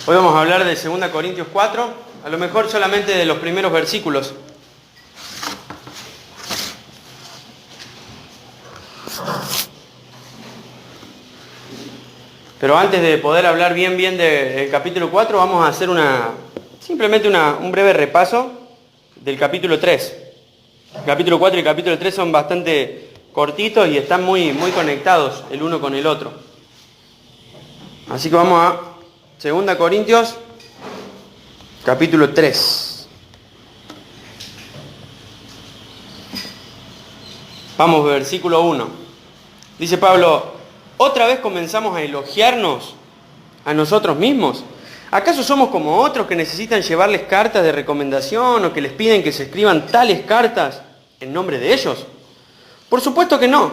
Hoy vamos a hablar de 2 Corintios 4, a lo mejor solamente de los primeros versículos. Pero antes de poder hablar bien del capítulo 4, vamos a hacer simplemente un breve repaso del capítulo 3. El capítulo 4 y el capítulo 3 son bastante cortitos y están muy conectados el uno con el otro. Así que vamos a 2 Corintios, capítulo 3. Vamos, versículo 1. Dice Pablo: ¿otra vez comenzamos a elogiarnos a nosotros mismos? ¿Acaso somos como otros que necesitan llevarles cartas de recomendación o que les piden que se escriban tales cartas en nombre de ellos? Por supuesto que no.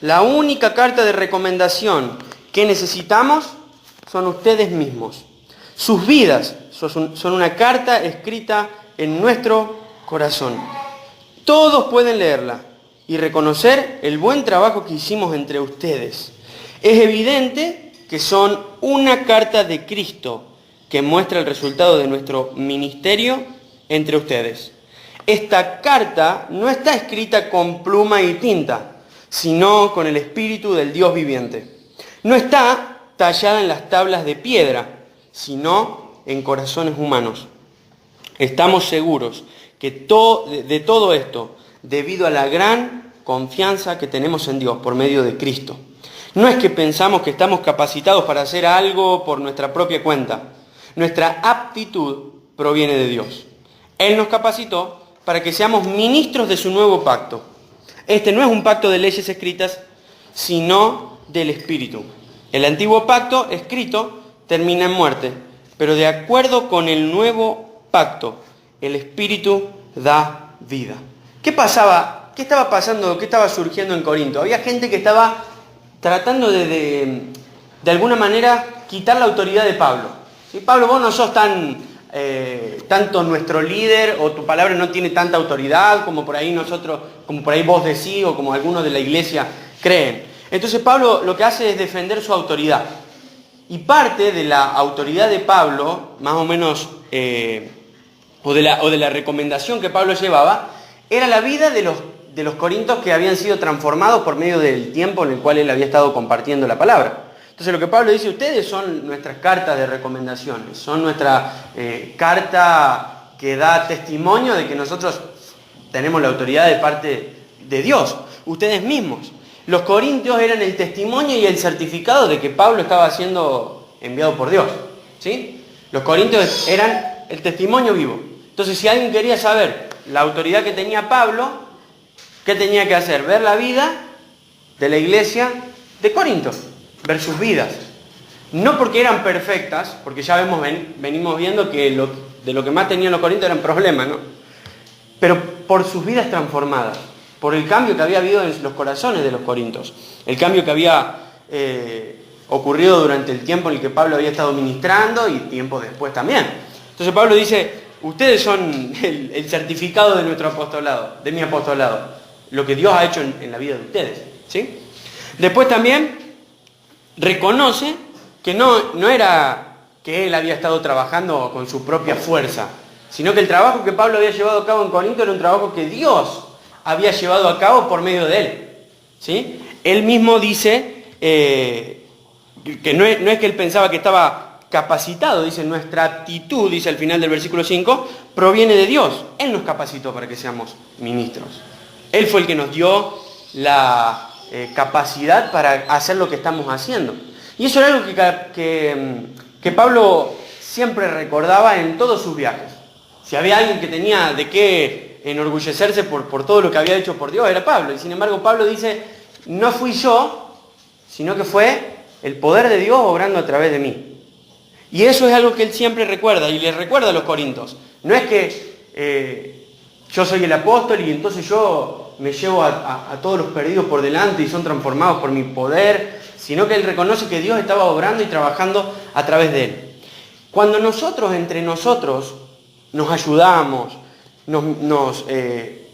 La única carta de recomendación que necesitamos son ustedes mismos. Sus vidas son una carta escrita en nuestro corazón. Todos pueden leerla y reconocer el buen trabajo que hicimos entre ustedes. Es evidente que son una carta de Cristo que muestra el resultado de nuestro ministerio entre ustedes. Esta carta no está escrita con pluma y tinta, sino con el Espíritu del Dios viviente. No está tallada en las tablas de piedra, sino en corazones humanos. Estamos seguros que de todo esto, debido a la gran confianza que tenemos en Dios por medio de Cristo. No es que pensamos que estamos capacitados para hacer algo por nuestra propia cuenta. Nuestra aptitud proviene de Dios. Él nos capacitó para que seamos ministros de su nuevo pacto. Este no es un pacto de leyes escritas, sino del Espíritu. El antiguo pacto escrito termina en muerte, pero de acuerdo con el nuevo pacto, el Espíritu da vida. ¿Qué pasaba? ¿Qué estaba pasando? ¿Qué estaba surgiendo en Corinto? Había gente que estaba tratando de alguna manera quitar la autoridad de Pablo. ¿Sí? Pablo, vos no sos tanto nuestro líder, o tu palabra no tiene tanta autoridad como por ahí vos decís, o como algunos de la iglesia creen. Entonces Pablo lo que hace es defender su autoridad. Y parte de la autoridad de Pablo, más o menos, o de la recomendación que Pablo llevaba, era la vida de los corintios que habían sido transformados por medio del tiempo en el cual él había estado compartiendo la palabra. Entonces lo que Pablo dice: ustedes son nuestras cartas de recomendaciones, son nuestra carta que da testimonio de que nosotros tenemos la autoridad de parte de Dios, ustedes mismos. Los corintios eran el testimonio y el certificado de que Pablo estaba siendo enviado por Dios, ¿sí? Los corintios eran el testimonio vivo. Entonces, si alguien quería saber la autoridad que tenía Pablo, ¿qué tenía que hacer? Ver la vida de la iglesia de Corinto, ver sus vidas. No porque eran perfectas, porque ya venimos viendo que de lo que más tenían los corintios eran problemas, ¿no? Pero por sus vidas transformadas, por el cambio que había habido en los corazones de los corintios, el cambio que había ocurrido durante el tiempo en el que Pablo había estado ministrando y tiempo después también. Entonces Pablo dice: ustedes son el certificado de nuestro apostolado, de mi apostolado, lo que Dios ha hecho en la vida de ustedes, ¿sí? Después también reconoce que no era que él había estado trabajando con su propia fuerza, sino que el trabajo que Pablo había llevado a cabo en Corinto era un trabajo que Dios había llevado a cabo por medio de él, ¿sí? Él mismo dice que no es que él pensaba que estaba capacitado, dice: nuestra actitud, dice al final del versículo 5, proviene de Dios. Él nos capacitó para que seamos ministros. Él fue el que nos dio la capacidad para hacer lo que estamos haciendo. Y eso era algo que Pablo siempre recordaba en todos sus viajes. Si había alguien que tenía de qué enorgullecerse por todo lo que había hecho por Dios, era Pablo. Y sin embargo Pablo dice: no fui yo, sino que fue el poder de Dios obrando a través de mí. Y eso es algo que él siempre recuerda, y le recuerda a los corintios. No es que yo soy el apóstol y entonces yo me llevo a todos los perdidos por delante y son transformados por mi poder, sino que él reconoce que Dios estaba obrando y trabajando a través de él. Cuando nosotros, entre nosotros, nos ayudamos, nos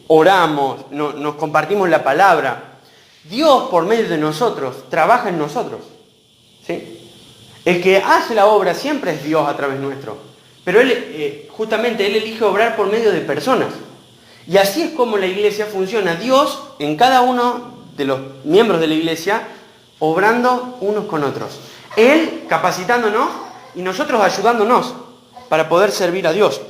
oramos, nos compartimos la palabra, Dios por medio de nosotros trabaja en nosotros, ¿sí? El que hace la obra siempre es Dios a través nuestro. Pero justamente Él elige obrar por medio de personas. Y así es como la iglesia funciona. Dios en cada uno de los miembros de la iglesia, obrando unos con otros. Él capacitándonos y nosotros ayudándonos para poder servir a Dios.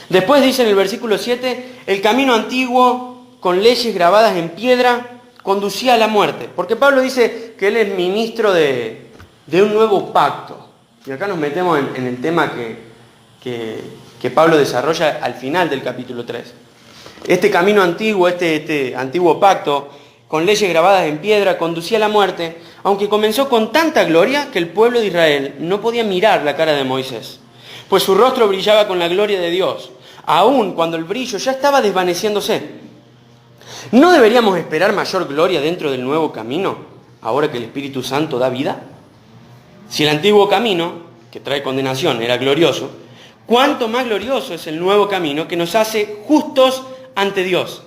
Después dice en el versículo 7, el camino antiguo con leyes grabadas en piedra conducía a la muerte. Porque Pablo dice que él es ministro de un nuevo pacto. Y acá nos metemos en el tema que Pablo desarrolla al final del capítulo 3. Este camino antiguo, este antiguo pacto, con leyes grabadas en piedra, conducía a la muerte, aunque comenzó con tanta gloria que el pueblo de Israel no podía mirar la cara de Moisés, pues su rostro brillaba con la gloria de Dios, aun cuando el brillo ya estaba desvaneciéndose. ¿No deberíamos esperar mayor gloria dentro del nuevo camino, ahora que el Espíritu Santo da vida? Si el antiguo camino, que trae condenación, era glorioso, ¿cuánto más glorioso es el nuevo camino que nos hace justos ante Dios?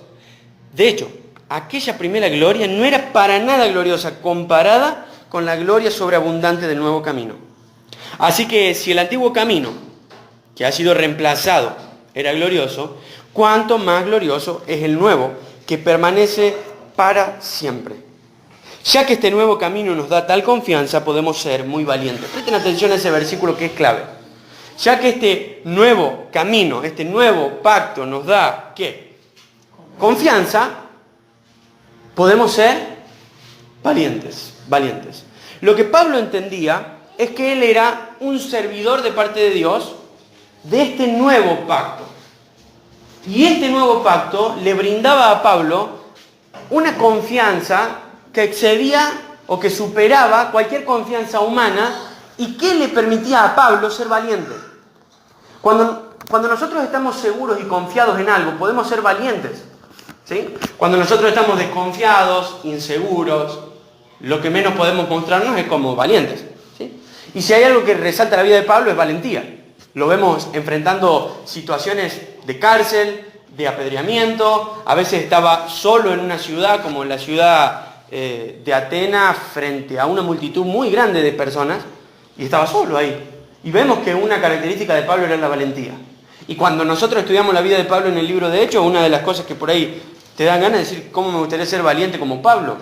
De hecho, aquella primera gloria no era para nada gloriosa comparada con la gloria sobreabundante del nuevo camino. Así que si el antiguo camino, que ha sido reemplazado, era glorioso, cuánto más glorioso es el nuevo, que permanece para siempre. Ya que este nuevo camino nos da tal confianza, podemos ser muy valientes. Presten atención a ese versículo que es clave. Ya que este nuevo camino, este nuevo pacto nos da, ¿qué? Confianza, podemos ser valientes. Lo que Pablo entendía es que él era un servidor de parte de Dios de este nuevo pacto. Y este nuevo pacto le brindaba a Pablo una confianza que excedía o que superaba cualquier confianza humana y que le permitía a Pablo ser valiente. Cuando nosotros estamos seguros y confiados en algo, podemos ser valientes. ¿Sí? Cuando nosotros estamos desconfiados, inseguros, lo que menos podemos mostrarnos es como valientes. ¿Sí? Y si hay algo que resalta la vida de Pablo es valentía. Lo vemos enfrentando situaciones de cárcel, de apedreamiento. A veces estaba solo en una ciudad, como en la ciudad de Atenas, frente a una multitud muy grande de personas, y estaba solo ahí. Y vemos que una característica de Pablo era la valentía. Y cuando nosotros estudiamos la vida de Pablo en el libro de Hechos, una de las cosas que por ahí te dan ganas de decir, ¿cómo me gustaría ser valiente como Pablo?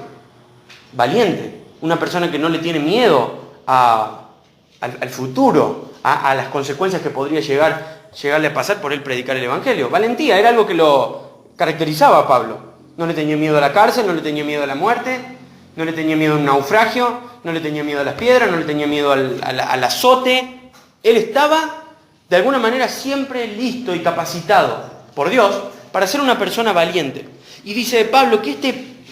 Valiente, una persona que no le tiene miedo al futuro, a las consecuencias que podría llegarle a pasar por él predicar el Evangelio. Valentía era algo que lo caracterizaba a Pablo. No le tenía miedo a la cárcel, no le tenía miedo a la muerte, no le tenía miedo a un naufragio, no le tenía miedo a las piedras, no le tenía miedo al azote. Él estaba, de alguna manera, siempre listo y capacitado por Dios para ser una persona valiente. Y dice Pablo que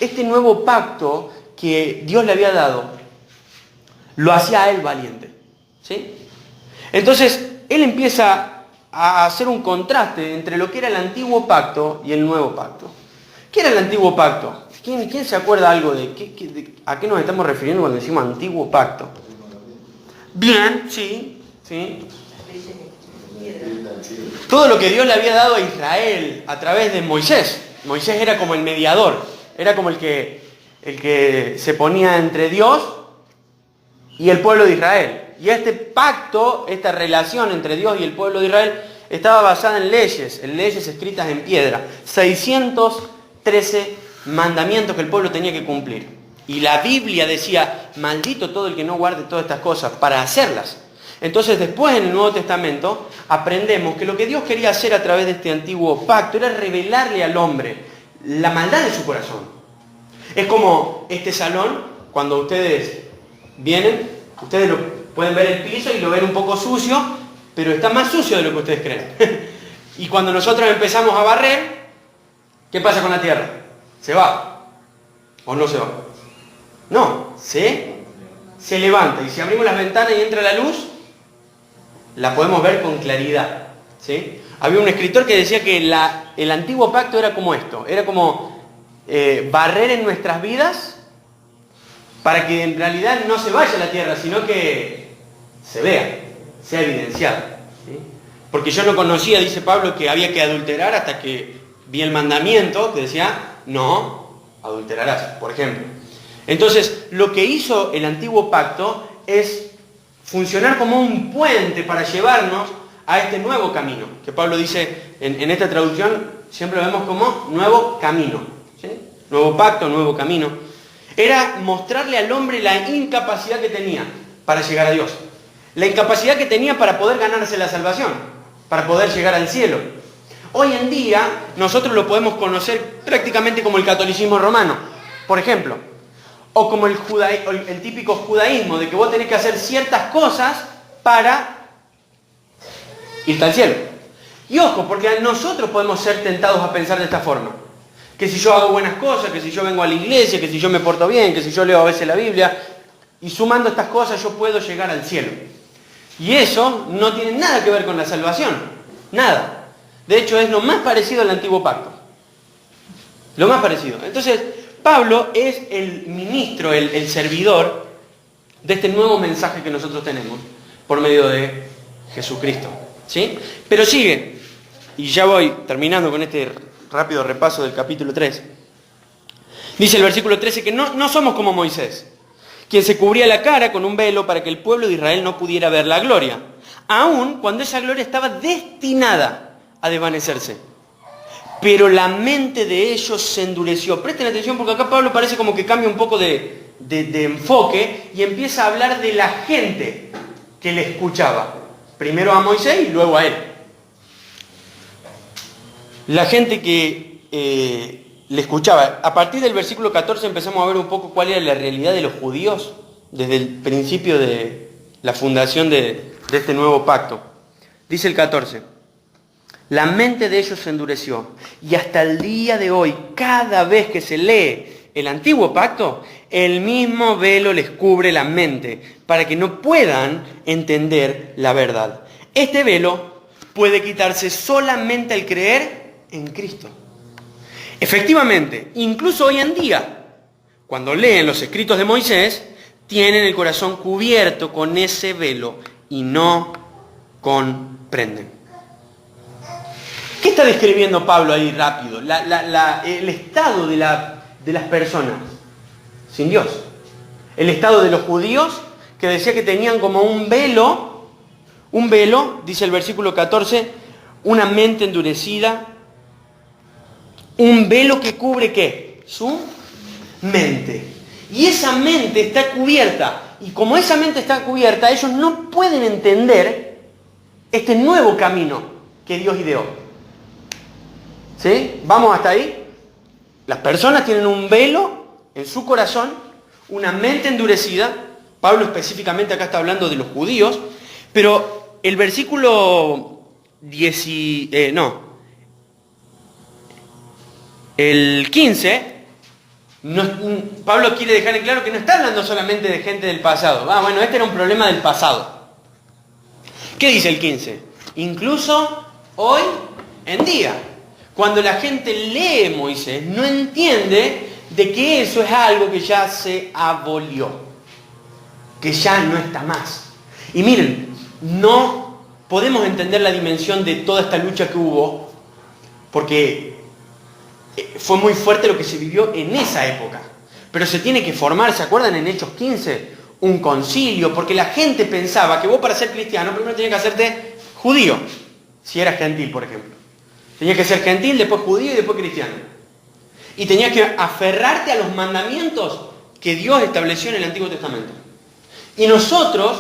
este nuevo pacto que Dios le había dado, lo hacía a él valiente. ¿Sí? Entonces, él empieza a hacer un contraste entre lo que era el antiguo pacto y el nuevo pacto. ¿Qué era el antiguo pacto? ¿Quién se acuerda algo a qué nos estamos refiriendo cuando decimos antiguo pacto? Bien, sí. Todo lo que Dios le había dado a Israel a través de Moisés. Moisés era como el mediador, era como el que se ponía entre Dios y el pueblo de Israel. Y este pacto, esta relación entre Dios y el pueblo de Israel, estaba basada en leyes escritas en piedra. 613 mandamientos que el pueblo tenía que cumplir. Y la Biblia decía, maldito todo el que no guarde todas estas cosas para hacerlas. Entonces después en el Nuevo Testamento aprendemos que lo que Dios quería hacer a través de este antiguo pacto era revelarle al hombre la maldad de su corazón. Es como este salón, cuando ustedes vienen, ustedes pueden ver el piso y lo ven un poco sucio, pero está más sucio de lo que ustedes creen. Y cuando nosotros empezamos a barrer, ¿qué pasa con la tierra? ¿Se va? ¿O no se va? No, se levanta. Y si abrimos las ventanas y entra la luz, la podemos ver con claridad. ¿Sí? Había un escritor que decía que el antiguo pacto era como esto. Era como barrer en nuestras vidas para que en realidad no se vaya la tierra, sino que se vea, sea evidenciada. ¿Sí? Porque yo no conocía, dice Pablo, que había que adulterar hasta que vi el mandamiento que decía, no adulterarás, por ejemplo. Entonces, lo que hizo el antiguo pacto es funcionar como un puente para llevarnos a este nuevo camino, que Pablo dice en esta traducción, siempre lo vemos como nuevo camino, ¿sí? Nuevo pacto, nuevo camino. Era mostrarle al hombre la incapacidad que tenía para llegar a Dios, la incapacidad que tenía para poder ganarse la salvación, para poder llegar al cielo. Hoy en día nosotros lo podemos conocer prácticamente como el catolicismo romano, por ejemplo, o como el típico judaísmo, de que vos tenés que hacer ciertas cosas para irte al cielo. Y ojo, porque nosotros podemos ser tentados a pensar de esta forma, que si yo hago buenas cosas, que si yo vengo a la iglesia, que si yo me porto bien, que si yo leo a veces la Biblia, y sumando estas cosas yo puedo llegar al cielo. Y eso no tiene nada que ver con la salvación, nada. De hecho, es lo más parecido al antiguo pacto. Lo más parecido. Entonces, Pablo es el ministro, el servidor de este nuevo mensaje que nosotros tenemos por medio de Jesucristo. ¿Sí? Pero sigue, y ya voy terminando con este rápido repaso del capítulo 3. Dice el versículo 13 que no somos como Moisés, quien se cubría la cara con un velo para que el pueblo de Israel no pudiera ver la gloria, aun cuando esa gloria estaba destinada a desvanecerse. Pero la mente de ellos se endureció. Presten atención porque acá Pablo parece como que cambia un poco de enfoque y empieza a hablar de la gente que le escuchaba. Primero a Moisés y luego a él. La gente que le escuchaba. A partir del versículo 14 empezamos a ver un poco cuál era la realidad de los judíos desde el principio de la fundación de este nuevo pacto. Dice el 14. La mente de ellos se endureció y hasta el día de hoy, cada vez que se lee el antiguo pacto, el mismo velo les cubre la mente para que no puedan entender la verdad. Este velo puede quitarse solamente al creer en Cristo. Efectivamente, incluso hoy en día, cuando leen los escritos de Moisés, tienen el corazón cubierto con ese velo y no comprenden. ¿Qué está describiendo Pablo ahí rápido? El estado de las personas sin Dios. El estado de los judíos, que decía que tenían como un velo, dice el versículo 14, una mente endurecida, un velo que cubre ¿qué? Su mente. Y esa mente está cubierta. Y como esa mente está cubierta, ellos no pueden entender este nuevo camino que Dios ideó. ¿Sí? ¿Vamos hasta ahí? Las personas tienen un velo en su corazón, una mente endurecida. Pablo específicamente acá está hablando de los judíos, pero el versículo el 15, Pablo quiere dejar en claro que no está hablando solamente de gente del pasado. Bueno, este era un problema del pasado. ¿Qué dice el 15? Incluso hoy en día. Cuando la gente lee Moisés, no entiende de que eso es algo que ya se abolió, que ya no está más. Y miren, no podemos entender la dimensión de toda esta lucha que hubo, porque fue muy fuerte lo que se vivió en esa época. Pero se tiene que formar, ¿se acuerdan en Hechos 15? Un concilio, porque la gente pensaba que vos para ser cristiano primero tenías que hacerte judío, si eras gentil, por ejemplo. Tenías que ser gentil, después judío y después cristiano. Y tenías que aferrarte a los mandamientos que Dios estableció en el Antiguo Testamento. Y nosotros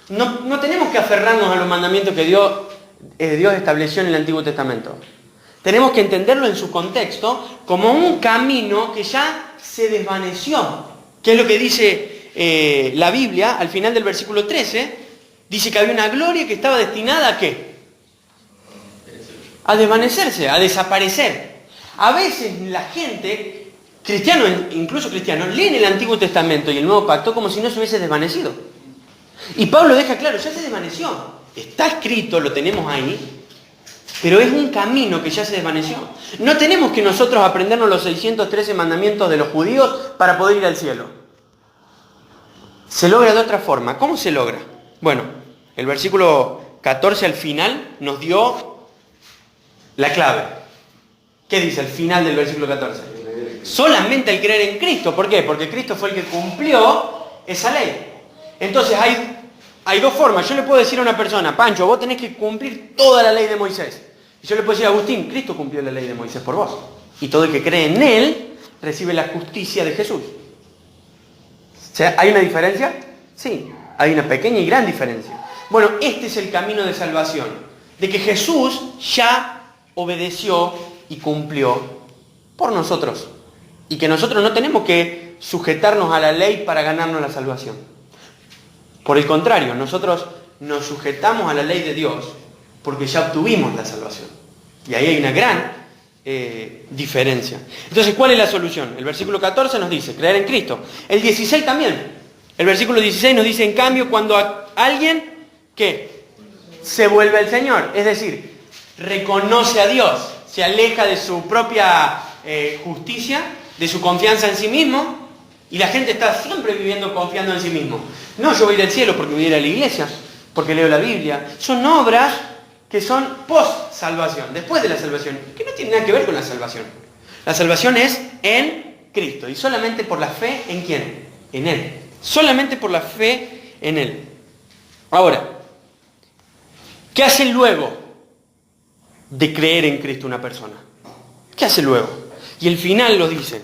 no tenemos que aferrarnos a los mandamientos que Dios estableció en el Antiguo Testamento. Tenemos que entenderlo en su contexto como un camino que ya se desvaneció. Que es lo que dice la Biblia al final del versículo 13. Dice que había una gloria que estaba destinada ¿a qué? A desvanecerse, a desaparecer. A veces la gente, cristianos, incluso cristianos, leen el Antiguo Testamento y el Nuevo Pacto como si no se hubiese desvanecido. Y Pablo deja claro, ya se desvaneció. Está escrito, lo tenemos ahí, pero es un camino que ya se desvaneció. No tenemos que nosotros aprendernos los 613 mandamientos de los judíos para poder ir al cielo. Se logra de otra forma. ¿Cómo se logra? Bueno, el versículo 14 al final nos dio la clave. ¿Qué dice al final del versículo 14? Solamente al creer en Cristo. ¿Por qué? Porque Cristo fue el que cumplió esa ley. Entonces hay Hay dos formas. Yo le puedo decir a una persona, Pancho, vos tenés que cumplir toda la ley de Moisés. Y yo le puedo decir, Agustín, Cristo cumplió la ley de Moisés por vos. Y todo el que cree en Él recibe la justicia de Jesús. O sea, ¿hay una diferencia? Sí, hay una pequeña y gran diferencia. Bueno, este es el camino de salvación. De que Jesús ya obedeció y cumplió por nosotros. Y que nosotros no tenemos que sujetarnos a la ley para ganarnos la salvación. Por el contrario, nosotros nos sujetamos a la ley de Dios porque ya obtuvimos la salvación. Y ahí hay una gran diferencia. Entonces, ¿cuál es la solución? El versículo 14 nos dice, creer en Cristo. El 16 también. El versículo 16 nos dice, en cambio, cuando alguien, ¿qué? Se vuelve al Señor. Es decir, reconoce a Dios, se aleja de su propia justicia, de su confianza en sí mismo, y la gente está siempre viviendo confiando en sí mismo. No, yo voy a ir al cielo porque voy a ir a la iglesia, porque leo la Biblia. Son obras que son post-salvación, después de la salvación, que no tienen nada que ver con la salvación. La salvación es en Cristo, y solamente por la fe en ¿quién? En Él. Solamente por la fe en Él. Ahora, ¿qué hace luego de creer en Cristo una persona? ¿Qué hace luego? Y el final lo dice.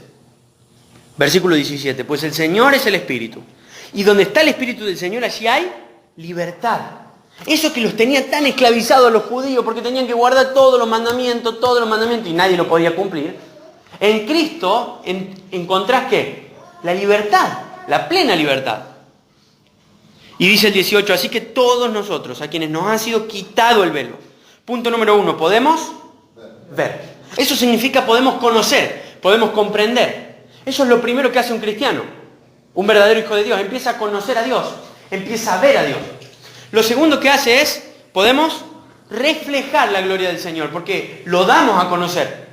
Versículo 17. Pues el Señor es el Espíritu. Y donde está el Espíritu del Señor, allí hay libertad. Eso que los tenía tan esclavizados a los judíos, porque tenían que guardar todos los mandamientos, y nadie lo podía cumplir. En Cristo encontrás ¿qué? La libertad, la plena libertad. Y dice el 18, así que todos nosotros, a quienes nos ha sido quitado el velo. Punto número 1, podemos ver. Eso significa podemos conocer, podemos comprender. Eso es lo primero que hace un cristiano, un verdadero hijo de Dios. Empieza a conocer a Dios, empieza a ver a Dios. Lo segundo que hace es, podemos reflejar la gloria del Señor, porque lo damos a conocer.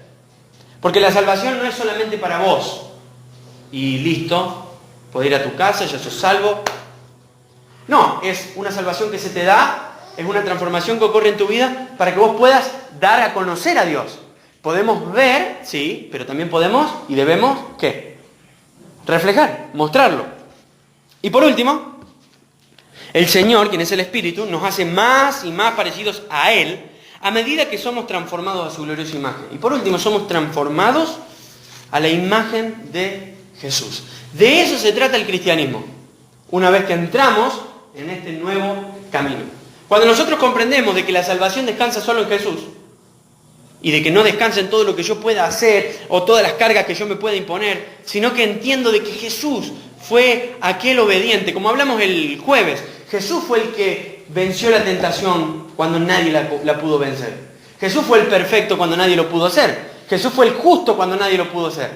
Porque la salvación no es solamente para vos. Y listo, podés ir a tu casa, ya sos salvo. No, es una salvación que se te da, es una transformación que ocurre en tu vida para que vos puedas dar a conocer a Dios. Podemos ver, sí, pero también podemos y debemos, ¿qué? Reflejar, mostrarlo. Y por último, el Señor, quien es el Espíritu, nos hace más y más parecidos a Él a medida que somos transformados a su gloriosa imagen. Y por último, somos transformados a la imagen de Jesús. De eso se trata el cristianismo. Una vez que entramos en este nuevo camino. Cuando nosotros comprendemos de que la salvación descansa solo en Jesús, y de que no descansa en todo lo que yo pueda hacer o todas las cargas que yo me pueda imponer, sino que entiendo de que Jesús fue aquel obediente. Como hablamos el jueves, Jesús fue el que venció la tentación cuando nadie la pudo vencer. Jesús fue el perfecto cuando nadie lo pudo hacer. Jesús fue el justo cuando nadie lo pudo hacer.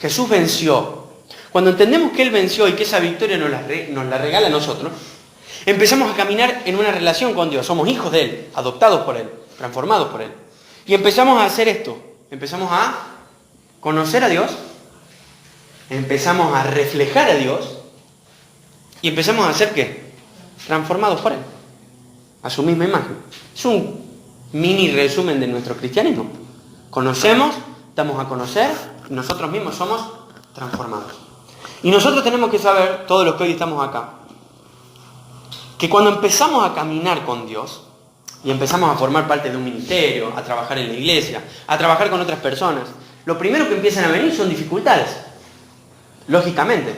Jesús venció. Cuando entendemos que Él venció y que esa victoria nos la regala a nosotros, empezamos a caminar en una relación con Dios. Somos hijos de Él, adoptados por Él, transformados por Él. Y empezamos a hacer esto, empezamos a conocer a Dios, empezamos a reflejar a Dios y empezamos a ser ¿qué? Transformados por Él, a su misma imagen. Es un mini resumen de nuestro cristianismo. Conocemos, damos a conocer y nosotros mismos somos transformados. Y nosotros tenemos que saber, todos los que hoy estamos acá, que cuando empezamos a caminar con Dios, y empezamos a formar parte de un ministerio, a trabajar en la iglesia, a trabajar con otras personas, lo primero que empiezan a venir son dificultades. Lógicamente.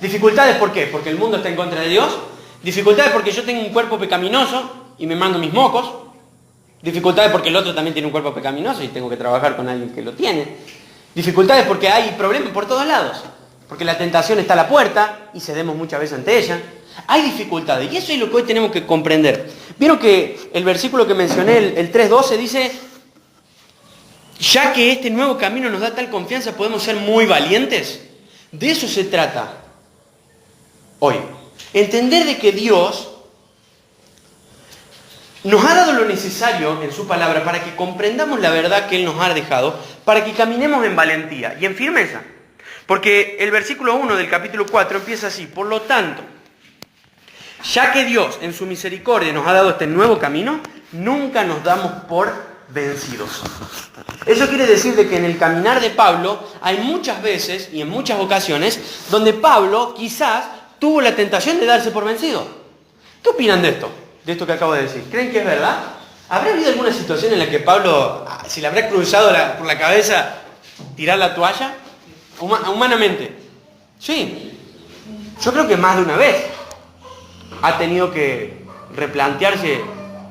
¿Dificultades por qué? Porque el mundo está en contra de Dios. ¿Dificultades porque yo tengo un cuerpo pecaminoso y me mando mis mocos? ¿Dificultades porque el otro también tiene un cuerpo pecaminoso y tengo que trabajar con alguien que lo tiene? ¿Dificultades porque hay problemas por todos lados? Porque la tentación está a la puerta y cedemos muchas veces ante ella. Hay dificultades y eso es lo que hoy tenemos que comprender. Vieron que el versículo que mencioné, el 3.12, dice, ya que este nuevo camino nos da tal confianza, podemos ser muy valientes. De eso se trata hoy. Entender de que Dios nos ha dado lo necesario en su palabra para que comprendamos la verdad que Él nos ha dejado, para que caminemos en valentía y en firmeza. Porque el versículo 1 del capítulo 4 empieza así, por lo tanto, ya que Dios en su misericordia nos ha dado este nuevo camino, nunca nos damos por vencidos. Eso quiere decir de que en el caminar de Pablo hay muchas veces y en muchas ocasiones donde Pablo quizás tuvo la tentación de darse por vencido. ¿Qué opinan de esto? De esto que acabo de decir. ¿Creen que es verdad? ¿Habrá habido alguna situación en la que Pablo, se le habrá cruzado por la cabeza tirar la toalla? Humanamente. Sí. Yo creo que más de una vez ha tenido que replantearse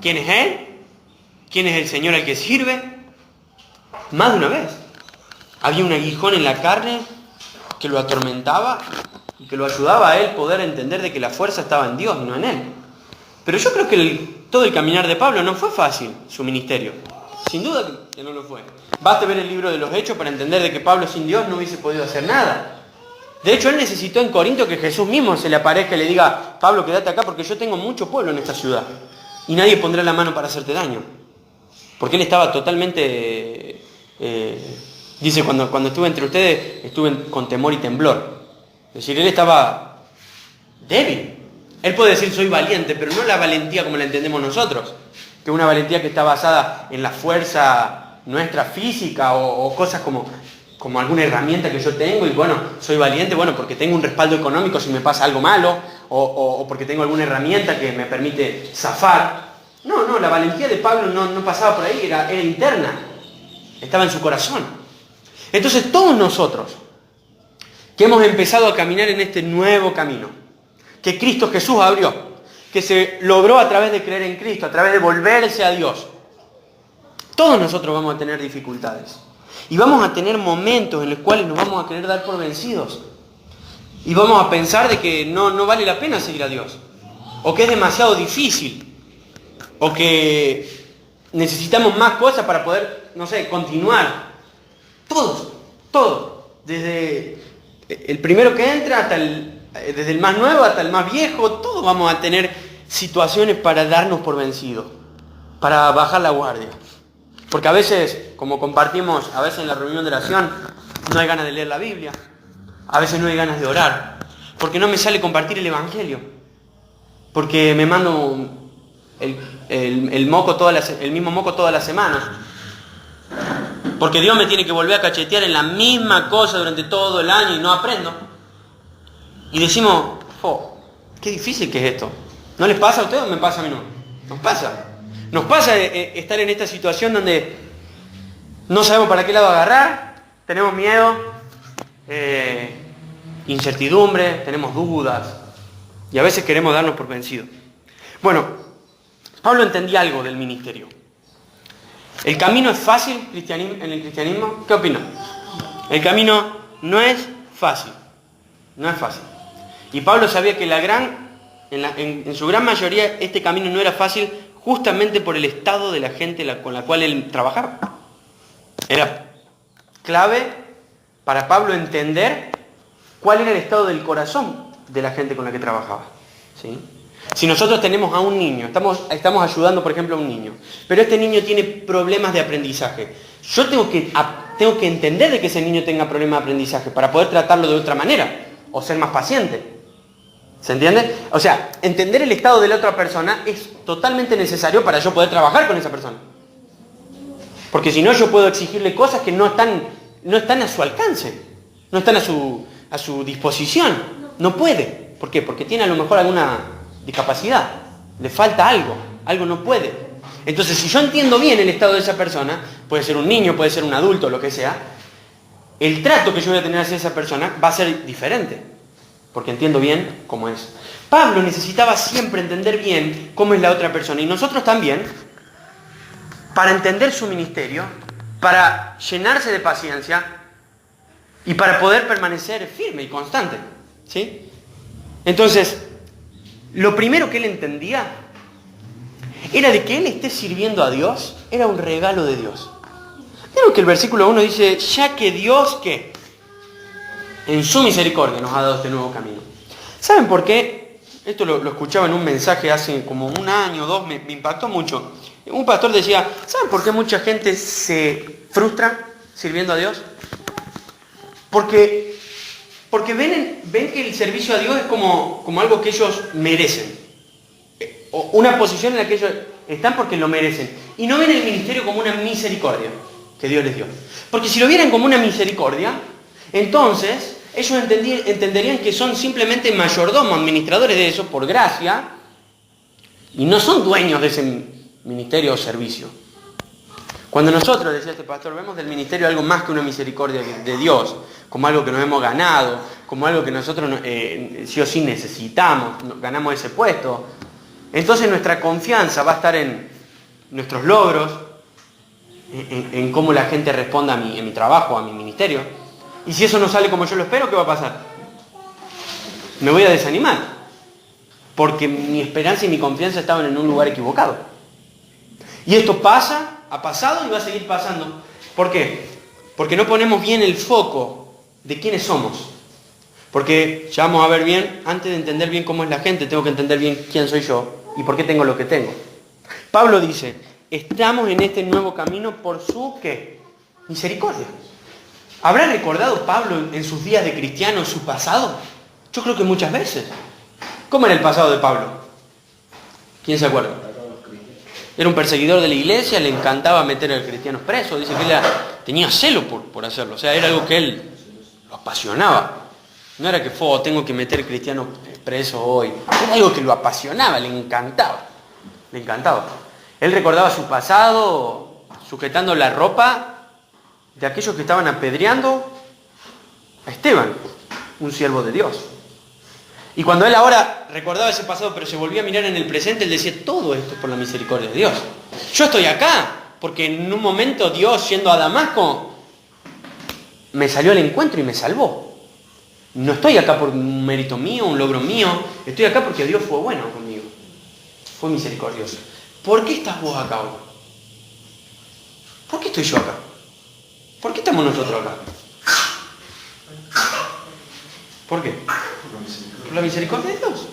quién es Él, quién es el Señor al que sirve. Más de una vez. Había un aguijón en la carne que lo atormentaba y que lo ayudaba a él poder entender de que la fuerza estaba en Dios y no en él. Pero yo creo que todo el caminar de Pablo no fue fácil, su ministerio. Sin duda que no lo fue. Basta ver el libro de los Hechos para entender de que Pablo sin Dios no hubiese podido hacer nada. De hecho, él necesitó en Corinto que Jesús mismo se le aparezca y le diga: Pablo, quédate acá porque yo tengo mucho pueblo en esta ciudad y nadie pondrá la mano para hacerte daño. Porque él estaba totalmente... dice, cuando estuve entre ustedes, estuve con temor y temblor. Es decir, él estaba débil. Él puede decir soy valiente, pero no la valentía como la entendemos nosotros, que es una valentía que está basada en la fuerza nuestra física o cosas como alguna herramienta que yo tengo y bueno, soy valiente, bueno, porque tengo un respaldo económico si me pasa algo malo o porque tengo alguna herramienta que me permite zafar. No, la valentía de Pablo no pasaba por ahí, era interna, estaba en su corazón. Entonces todos nosotros que hemos empezado a caminar en este nuevo camino que Cristo Jesús abrió, que se logró a través de creer en Cristo, a través de volverse a Dios, todos nosotros vamos a tener dificultades y vamos a tener momentos en los cuales nos vamos a querer dar por vencidos y vamos a pensar de que no vale la pena seguir a Dios o que es demasiado difícil o que necesitamos más cosas para poder, continuar. Todos, desde el primero que entra desde el más nuevo hasta el más viejo, todos vamos a tener situaciones para darnos por vencidos, para bajar la guardia. Porque a veces, como compartimos, a veces en la reunión de oración, no hay ganas de leer la Biblia, a veces no hay ganas de orar, porque no me sale compartir el Evangelio, porque me mando el mismo moco todas las semanas. Porque Dios me tiene que volver a cachetear en la misma cosa durante todo el año y no aprendo. Y decimos, qué difícil que es esto. ¿No les pasa a ustedes o me pasa a mí no? Nos pasa. Nos pasa estar en esta situación donde no sabemos para qué lado agarrar, tenemos miedo, incertidumbre, tenemos dudas y a veces queremos darnos por vencidos. Bueno, Pablo entendía algo del ministerio. ¿El camino es fácil en el cristianismo? ¿Qué opinan? El camino no es fácil. No es fácil. Y Pablo sabía que en su gran mayoría este camino no era fácil justamente por el estado de la gente con la cual él trabajaba. Era clave para Pablo entender cuál era el estado del corazón de la gente con la que trabajaba. ¿Sí? Si nosotros tenemos a un niño, estamos ayudando por ejemplo a un niño, pero este niño tiene problemas de aprendizaje, yo tengo que entender de que ese niño tenga problemas de aprendizaje para poder tratarlo de otra manera o ser más paciente. ¿Se entiende? O sea, entender el estado de la otra persona es totalmente necesario para yo poder trabajar con esa persona. Porque si no, yo puedo exigirle cosas que no están a su alcance, no están a su disposición. No puede. ¿Por qué? Porque tiene a lo mejor alguna discapacidad, le falta algo no puede. Entonces, si yo entiendo bien el estado de esa persona, puede ser un niño, puede ser un adulto, lo que sea, el trato que yo voy a tener hacia esa persona va a ser diferente, porque entiendo bien cómo es. Pablo necesitaba siempre entender bien cómo es la otra persona, y nosotros también, para entender su ministerio, para llenarse de paciencia y para poder permanecer firme y constante. ¿Sí? Entonces, lo primero que él entendía era de que él esté sirviendo a Dios, era un regalo de Dios. Vieron que el versículo 1 dice, ya que Dios, ¿qué? En su misericordia nos ha dado este nuevo camino. ¿Saben por qué? Esto lo escuchaba en un mensaje hace como un año o dos, me impactó mucho. Un pastor decía, ¿saben por qué mucha gente se frustra sirviendo a Dios? Porque ven que el servicio a Dios es como algo que ellos merecen. O una posición en la que ellos están porque lo merecen. Y no ven el ministerio como una misericordia que Dios les dio. Porque si lo vieran como una misericordia, entonces ellos entenderían que son simplemente mayordomos, administradores de eso, por gracia, Y no son dueños de ese ministerio o servicio. Cuando nosotros, decía este pastor, vemos del ministerio algo más que una misericordia de Dios, como algo que nos hemos ganado, como algo que nosotros sí o sí necesitamos, ganamos ese puesto, entonces nuestra confianza va a estar en nuestros logros, en cómo la gente responda en mi trabajo, a mi ministerio. Y si eso no sale como yo lo espero, ¿qué va a pasar? Me voy a desanimar, porque mi esperanza y mi confianza estaban en un lugar equivocado. Y esto ha pasado y va a seguir pasando. ¿Por qué? Porque no ponemos bien el foco de quiénes somos. Porque ya vamos a ver bien, antes de entender bien cómo es la gente, tengo que entender bien quién soy yo y por qué tengo lo que tengo. Pablo dice, estamos en este nuevo camino por su, ¿qué? Misericordia. ¿Habrá recordado Pablo en sus días de cristiano su pasado? Yo creo que muchas veces. ¿Cómo era el pasado de Pablo? ¿Quién se acuerda? Era un perseguidor de la iglesia, le encantaba meter a los cristianos presos, dice que él tenía celo por hacerlo, o sea, era algo que él lo apasionaba. No era que tengo que meter cristianos presos hoy, era algo que lo apasionaba, le encantaba. Le encantaba. Él recordaba su pasado sujetando la ropa de aquellos que estaban apedreando a Esteban, un siervo de Dios. Y cuando él ahora recordaba ese pasado, pero se volvía a mirar en el presente, él decía, todo esto es por la misericordia de Dios. Yo estoy acá, porque en un momento Dios, yendo a Damasco, me salió al encuentro y me salvó. No estoy acá por un mérito mío, un logro mío, estoy acá porque Dios fue bueno conmigo. Fue misericordioso. ¿Por qué estás vos acá hoy? ¿Por qué estoy yo acá? ¿Por qué estamos nosotros acá? ¿Por qué? Por la misericordia de Dios.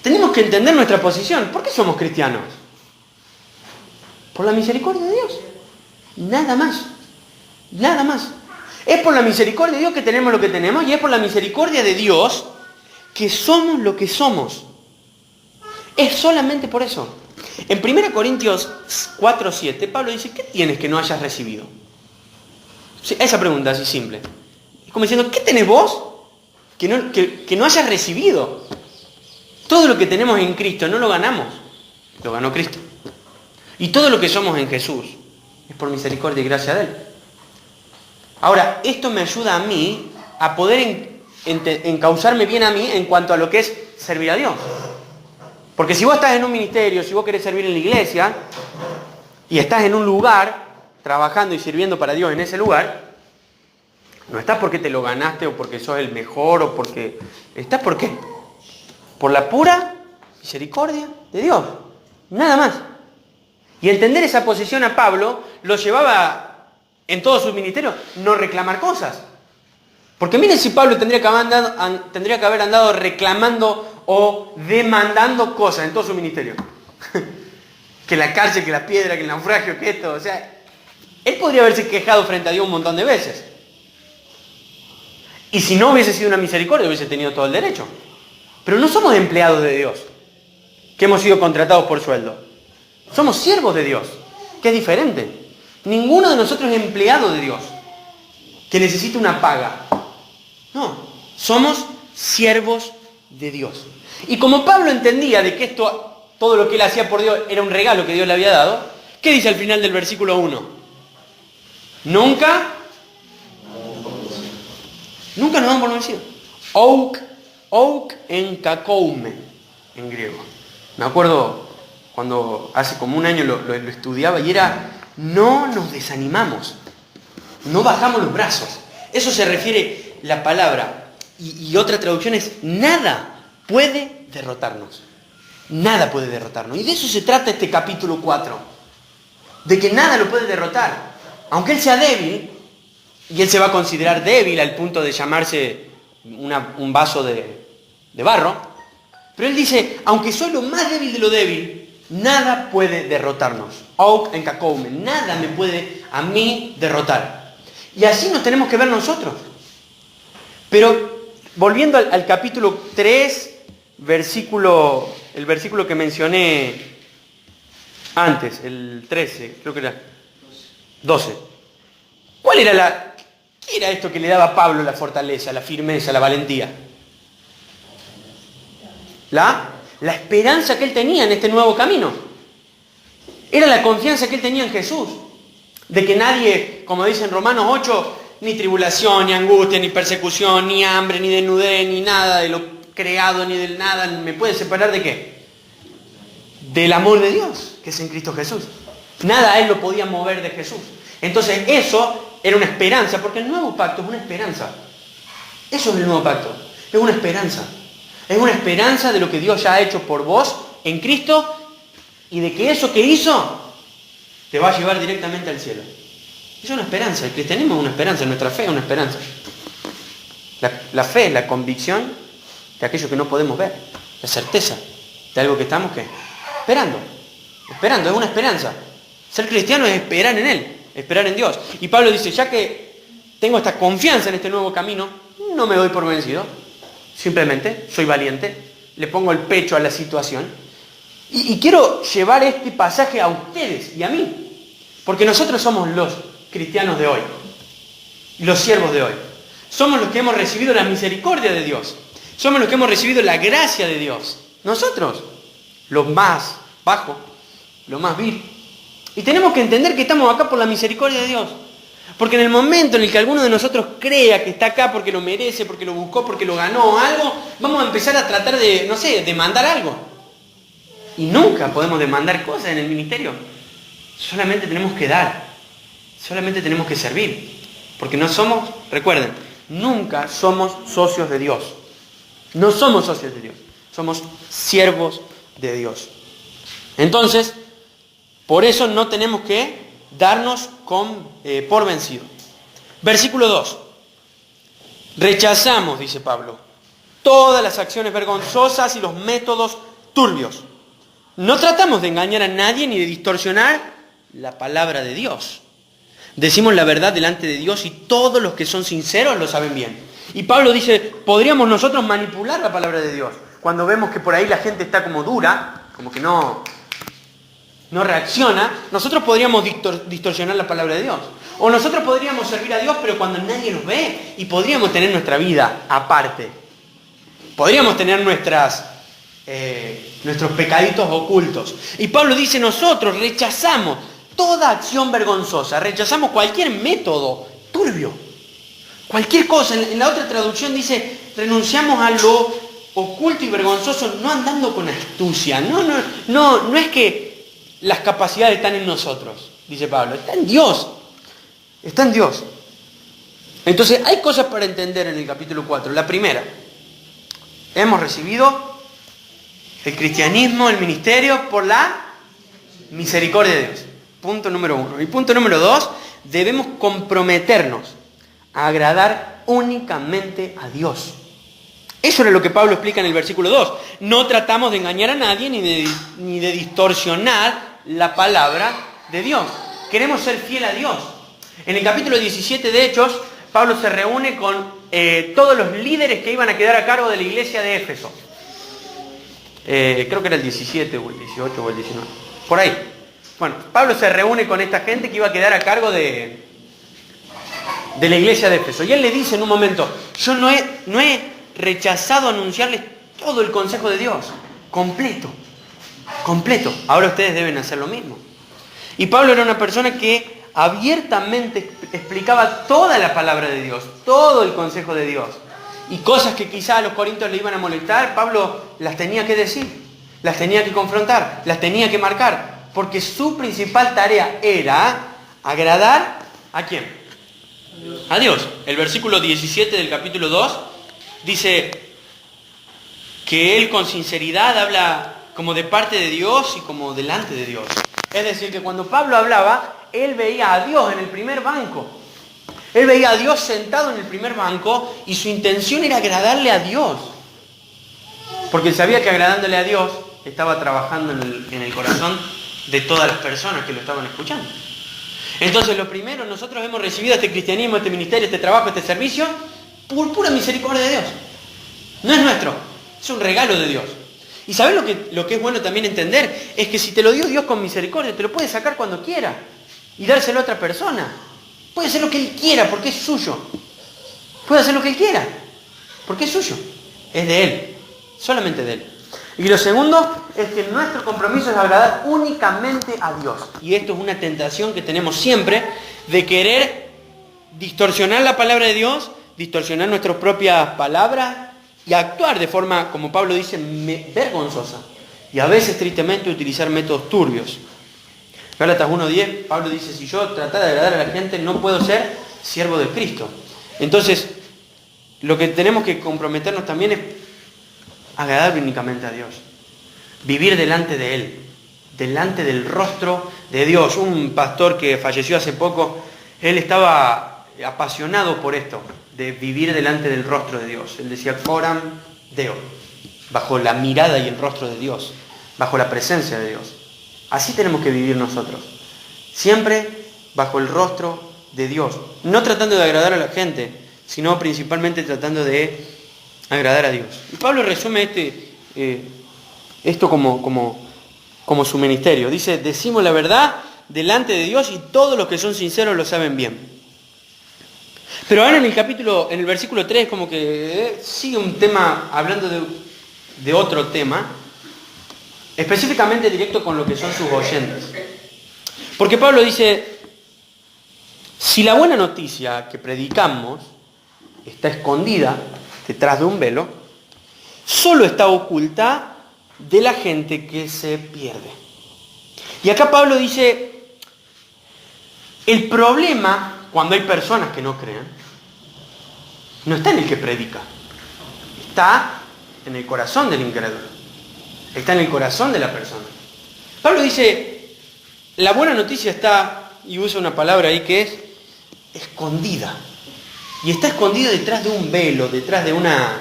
Tenemos que entender nuestra posición. ¿Por qué somos cristianos? Por la misericordia de Dios. Nada más. Nada más. Es por la misericordia de Dios que tenemos lo que tenemos y es por la misericordia de Dios que somos lo que somos. Es solamente por eso. En 1 Corintios 4:7, Pablo dice, ¿qué tienes que no hayas recibido? Sí, esa pregunta así simple. Es como diciendo, ¿qué tenés vos que no hayas recibido? Todo lo que tenemos en Cristo no lo ganamos, lo ganó Cristo. Y todo lo que somos en Jesús es por misericordia y gracia de Él. Ahora, esto me ayuda a mí a poder encauzarme bien a mí en cuanto a lo que es servir a Dios. Porque si vos estás en un ministerio, si vos querés servir en la iglesia, y estás en un lugar, trabajando y sirviendo para Dios en ese lugar, no estás porque te lo ganaste o porque sos el mejor o porque... Estás ¿por qué? Por la pura misericordia de Dios. Nada más. Y entender esa posición a Pablo lo llevaba en todos sus ministerios no reclamar cosas. Porque miren si Pablo tendría que haber andado reclamando o demandando cosas en todo su ministerio. Que la cárcel, que la piedra, que el naufragio, que esto. O sea, él podría haberse quejado frente a Dios un montón de veces. Y si no hubiese sido una misericordia, hubiese tenido todo el derecho. Pero no somos empleados de Dios, que hemos sido contratados por sueldo. Somos siervos de Dios, que es diferente. Ninguno de nosotros es empleado de Dios, que necesita una paga. No, somos siervos de Dios. Y como Pablo entendía de que todo lo que él hacía por Dios era un regalo que Dios le había dado, ¿qué dice al final del versículo 1? Nunca nos damos por vencidos. Ouk en kakoume, en griego. Me acuerdo cuando hace como un año lo estudiaba y era, no nos desanimamos, no bajamos los brazos. Eso se refiere la palabra. Y otra traducción es, nada puede derrotarnos. Nada puede derrotarnos. Y de eso se trata este capítulo 4. De que nada lo puede derrotar. Aunque él sea débil, y él se va a considerar débil al punto de llamarse un vaso de barro, pero él dice, aunque soy lo más débil de lo débil, nada puede derrotarnos. Ouk en kakoume, nada me puede a mí derrotar. Y así nos tenemos que ver nosotros. Pero volviendo al capítulo 3, el versículo que mencioné antes, el 13, creo que era 12. ¿Qué era esto que le daba a Pablo la fortaleza, la firmeza, la valentía? La la esperanza que él tenía en este nuevo camino. Era la confianza que él tenía en Jesús. De que nadie, como dice en Romanos 8, ni tribulación, ni angustia, ni persecución, ni hambre, ni desnudez, ni nada de lo creado, ni del nada, me puede separar ¿de qué? Del amor de Dios, que es en Cristo Jesús. Nada a él lo podía mover de Jesús. Entonces eso era una esperanza, porque el nuevo pacto es una esperanza. Eso es el nuevo pacto, es una esperanza. Es una esperanza de lo que Dios ya ha hecho por vos en Cristo y de que eso que hizo te va a llevar directamente al cielo. Es una esperanza, el cristianismo es una esperanza, nuestra fe es una esperanza. La fe es la convicción de aquello que no podemos ver, la certeza de algo que estamos ¿qué? Esperando, es una esperanza. Ser cristiano es esperar en Él, esperar en Dios. Y Pablo dice, ya que tengo esta confianza en este nuevo camino, no me doy por vencido, simplemente soy valiente, le pongo el pecho a la situación y quiero llevar este pasaje a ustedes y a mí, porque nosotros somos los cristianos de hoy, los siervos de hoy. Somos los que hemos recibido la misericordia de Dios. Somos los que hemos recibido la gracia de Dios. Nosotros, los más bajos, los más vil. Y tenemos que entender que estamos acá por la misericordia de Dios. Porque en el momento en el que alguno de nosotros crea que está acá porque lo merece, porque lo buscó, porque lo ganó algo, vamos a empezar a tratar de, no sé, demandar algo. Y nunca podemos demandar cosas en el ministerio. Solamente tenemos que dar. Solamente tenemos que servir. Porque no somos, recuerden, nunca somos socios de Dios. No somos socios de Dios. Somos siervos de Dios. Entonces, por eso no tenemos que darnos por vencido. Versículo 2. Rechazamos, dice Pablo, todas las acciones vergonzosas y los métodos turbios. No tratamos de engañar a nadie ni de distorsionar la palabra de Dios. Decimos la verdad delante de Dios y todos los que son sinceros lo saben bien. Y Pablo dice, podríamos nosotros manipular la palabra de Dios. Cuando vemos que por ahí la gente está como dura, como que no reacciona, nosotros podríamos distorsionar la palabra de Dios. O nosotros podríamos servir a Dios, pero cuando nadie nos ve, y podríamos tener nuestra vida aparte. Podríamos tener nuestros pecaditos ocultos. Y Pablo dice, nosotros rechazamos toda acción vergonzosa, rechazamos cualquier método turbio, cualquier cosa. En la otra traducción dice, renunciamos a lo oculto y vergonzoso, no andando con astucia. No es que las capacidades están en nosotros, dice Pablo, está en Dios. Está en Dios. Entonces hay cosas para entender en el capítulo 4. La primera, hemos recibido el cristianismo, el ministerio, por la misericordia de Dios. Punto número 1. Y punto número 2, debemos comprometernos a agradar únicamente a Dios. Eso era lo que Pablo explica en el versículo 2. No tratamos de engañar a nadie ni de distorsionar la palabra de Dios. Queremos ser fiel a Dios. En el capítulo 17 de Hechos, Pablo se reúne con todos los líderes que iban a quedar a cargo de la iglesia de Éfeso. Creo que era el 17 o el 18 o el 19. Por ahí. Bueno, Pablo se reúne con esta gente que iba a quedar a cargo de la iglesia de Éfeso. Y él le dice en un momento, yo no he rechazado anunciarles todo el consejo de Dios. Completo. Ahora ustedes deben hacer lo mismo. Y Pablo era una persona que abiertamente explicaba toda la palabra de Dios, todo el consejo de Dios. Y cosas que quizá a los corintios le iban a molestar, Pablo las tenía que decir, las tenía que confrontar, las tenía que marcar, porque su principal tarea era agradar ¿a quién? A Dios. El versículo 17 del capítulo 2 dice que él con sinceridad habla como de parte de Dios y como delante de Dios. Es decir, que cuando Pablo hablaba, él veía a Dios en el primer banco. Él veía a Dios sentado en el primer banco y su intención era agradarle a Dios. Porque él sabía que agradándole a Dios estaba trabajando en el corazón de todas las personas que lo estaban escuchando. Entonces, lo primero, nosotros hemos recibido este cristianismo, este ministerio, este trabajo, este servicio, por pura misericordia de Dios. No es nuestro, es un regalo de Dios. Y ¿sabes lo que es bueno también entender? Es que si te lo dio Dios con misericordia, te lo puede sacar cuando quiera y dárselo a otra persona. Puede hacer lo que Él quiera porque es suyo. Puede hacer lo que Él quiera porque es suyo. Es de Él, solamente de Él. Y lo segundo es que nuestro compromiso es agradar únicamente a Dios. Y esto es una tentación que tenemos siempre de querer distorsionar la palabra de Dios, distorsionar nuestras propias palabras y actuar de forma, como Pablo dice, vergonzosa. Y a veces, tristemente, utilizar métodos turbios. Gálatas 1:10, Pablo dice, si yo tratar de agradar a la gente, no puedo ser siervo de Cristo. Entonces, lo que tenemos que comprometernos también es agradar únicamente a Dios. Vivir delante de Él, delante del rostro de Dios. Un pastor que falleció hace poco, él estaba apasionado por esto, de vivir delante del rostro de Dios. Él decía, coram Deo, bajo la mirada y el rostro de Dios, bajo la presencia de Dios. Así tenemos que vivir nosotros, siempre bajo el rostro de Dios, no tratando de agradar a la gente, sino principalmente tratando de agradar a Dios. Y Pablo resume esto como su ministerio. Dice, decimos la verdad delante de Dios y todos los que son sinceros lo saben bien. Pero ahora en el versículo 3, como que sigue un tema, hablando de otro tema, específicamente directo con lo que son sus oyentes. Porque Pablo dice, si la buena noticia que predicamos está escondida detrás de un velo, solo está oculta de la gente que se pierde. Y acá Pablo dice, el problema cuando hay personas que no creen, no está en el que predica, está en el corazón del incrédulo, está en el corazón de la persona. Pablo dice, la buena noticia está, y usa una palabra ahí que es escondida. Y está escondida detrás de un velo, detrás de una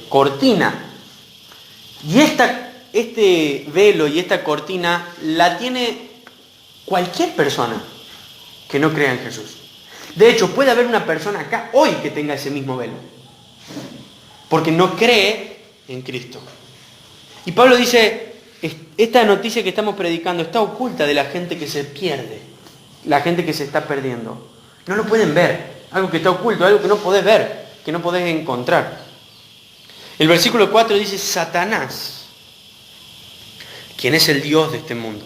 cortina. Y este velo y esta cortina la tiene cualquier persona que no crea en Jesús. De hecho, puede haber una persona acá hoy que tenga ese mismo velo, porque no cree en Cristo. Y Pablo dice, esta noticia que estamos predicando está oculta de la gente que se pierde, la gente que se está perdiendo. No lo pueden ver, algo que está oculto, algo que no podés ver, que no podés encontrar. El versículo 4 dice, Satanás, quien es el Dios de este mundo,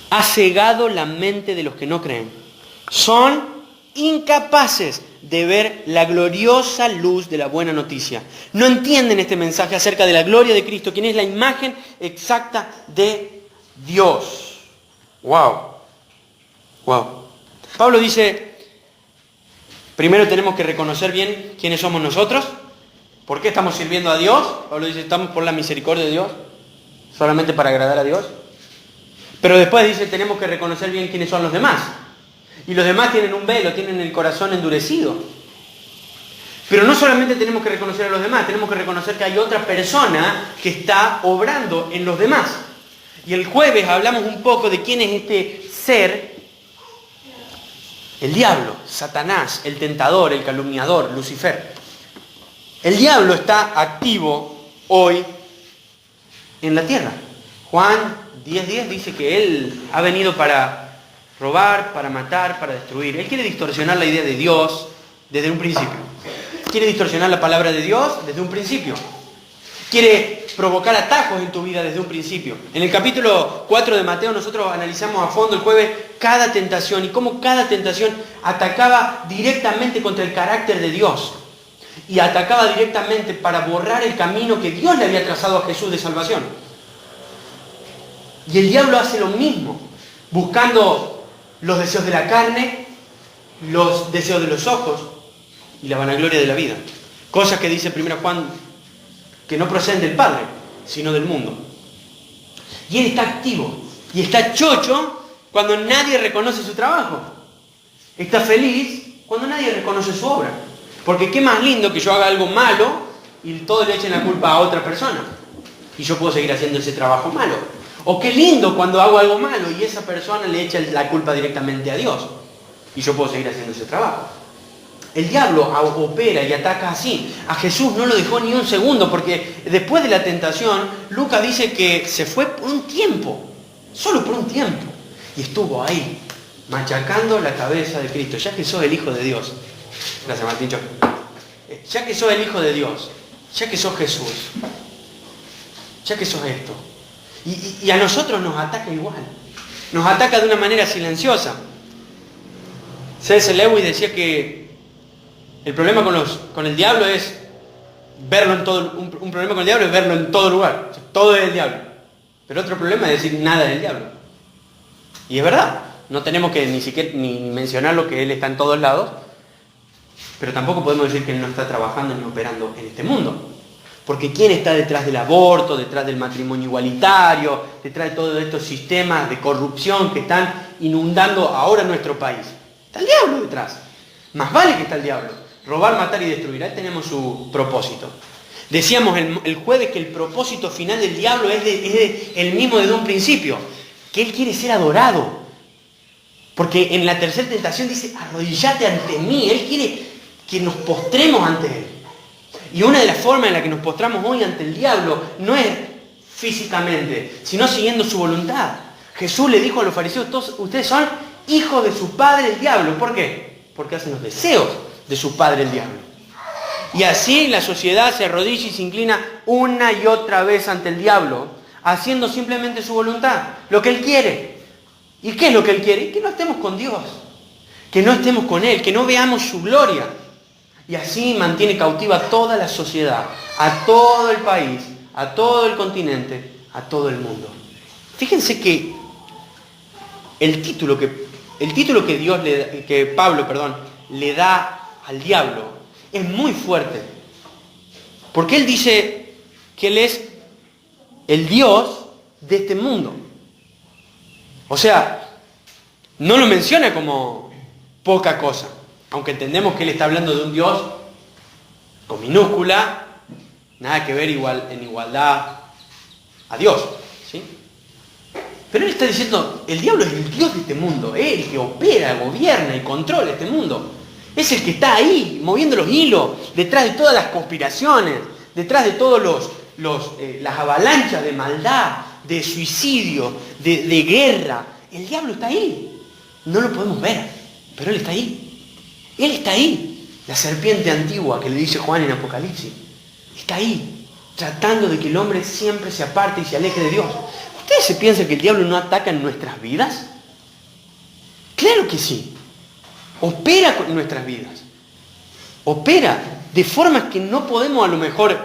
ha cegado la mente de los que no creen. Son incapaces de ver la gloriosa luz de la buena noticia. No entienden este mensaje acerca de la gloria de Cristo, quien es la imagen exacta de Dios. ¡Wow! ¡Wow! Pablo dice, primero tenemos que reconocer bien quiénes somos nosotros. ¿Por qué estamos sirviendo a Dios? Pablo dice, estamos por la misericordia de Dios, solamente para agradar a Dios. Pero después dice, tenemos que reconocer bien quiénes son los demás. Y los demás tienen un velo, tienen el corazón endurecido. Pero no solamente tenemos que reconocer a los demás, tenemos que reconocer que hay otra persona que está obrando en los demás. Y el jueves hablamos un poco de quién es este ser, el diablo, Satanás, el tentador, el calumniador, Lucifer. El diablo está activo hoy en la tierra. Juan 10:10 dice que él ha venido para robar, para matar, para destruir. Él quiere distorsionar la idea de Dios desde un principio. Quiere distorsionar la palabra de Dios desde un principio. Quiere provocar atajos en tu vida desde un principio. En el capítulo 4 de Mateo nosotros analizamos a fondo el jueves cada tentación y cómo cada tentación atacaba directamente contra el carácter de Dios. Y atacaba directamente para borrar el camino que Dios le había trazado a Jesús de salvación. Y el diablo hace lo mismo, buscando los deseos de la carne, los deseos de los ojos y la vanagloria de la vida. Cosas que dice 1 Juan que no proceden del Padre, sino del mundo. Y él está activo y está chocho cuando nadie reconoce su trabajo. Está feliz cuando nadie reconoce su obra. Porque qué más lindo que yo haga algo malo y todos le echen la culpa a otra persona. Y yo puedo seguir haciendo ese trabajo malo. O qué lindo cuando hago algo malo y esa persona le echa la culpa directamente a Dios. Y yo puedo seguir haciendo ese trabajo. El diablo opera y ataca así. A Jesús no lo dejó ni un segundo, porque después de la tentación, Lucas dice que se fue por un tiempo, solo por un tiempo. Y estuvo ahí, machacando la cabeza de Cristo. Ya que sos el Hijo de Dios. Gracias, Martín. Ya que sos el Hijo de Dios, ya que sos Jesús, ya que sos esto. Y a nosotros nos ataca igual. Nos ataca de una manera silenciosa. C.S. Lewis decía que el problema con el diablo es verlo en todo. Un problema con el diablo es verlo en todo lugar. O sea, todo es el diablo. Pero otro problema es decir nada del diablo. Y es verdad. No tenemos que ni siquiera ni mencionar lo que él está en todos lados. Pero tampoco podemos decir que él no está trabajando ni operando en este mundo. Porque ¿quién está detrás del aborto, detrás del matrimonio igualitario, detrás de todos estos sistemas de corrupción que están inundando ahora nuestro país? Está el diablo detrás. Más vale que está el diablo. Robar, matar y destruir. Ahí tenemos su propósito. Decíamos el jueves que el propósito final del diablo es el mismo desde un principio. Que él quiere ser adorado. Porque en la tercera tentación dice, arrodillate ante mí. Él quiere que nos postremos ante él. Y una de las formas en la que nos postramos hoy ante el diablo no es físicamente, sino siguiendo su voluntad. Jesús le dijo a los fariseos, todos ustedes son hijos de su padre el diablo. ¿Por qué? Porque hacen los deseos de su padre el diablo. Y así la sociedad se arrodilla y se inclina una y otra vez ante el diablo, haciendo simplemente su voluntad, lo que él quiere. ¿Y qué es lo que él quiere? Que no estemos con Dios, que no estemos con él, que no veamos su gloria. Y así mantiene cautiva a toda la sociedad, a todo el país, a todo el continente, a todo el mundo. Fíjense que el título que Pablo le da al diablo es muy fuerte. Porque él dice que él es el Dios de este mundo. O sea, no lo menciona como poca cosa. Aunque entendemos que él está hablando de un Dios con minúscula, nada que ver en igualdad a Dios, ¿sí? Pero él está diciendo, el diablo es el Dios de este mundo, es el que opera, gobierna y controla este mundo. Es el que está ahí, moviendo los hilos, detrás de todas las conspiraciones, detrás de todas las avalanchas de maldad, de suicidio, de guerra. El diablo está ahí. No lo podemos ver, pero él está ahí. Él está ahí, la serpiente antigua que le dice Juan en Apocalipsis. Está ahí, tratando de que el hombre siempre se aparte y se aleje de Dios. ¿Ustedes se piensan que el diablo no ataca en nuestras vidas? Claro que sí. Opera en nuestras vidas. Opera de formas que no podemos a lo mejor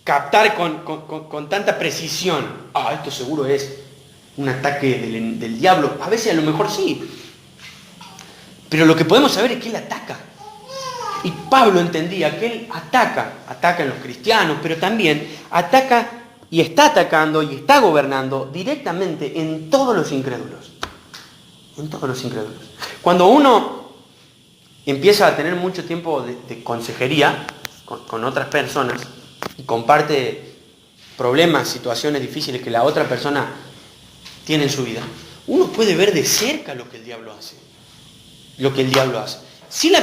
captar con tanta precisión. Esto seguro es un ataque del diablo. A veces a lo mejor sí. Pero lo que podemos saber es que él ataca. Y Pablo entendía que él ataca en los cristianos, pero también ataca y está atacando y está gobernando directamente en todos los incrédulos. En todos los incrédulos. Cuando uno empieza a tener mucho tiempo de consejería con otras personas y comparte problemas, situaciones difíciles que la otra persona tiene en su vida, uno puede ver de cerca lo que el diablo hace. Si la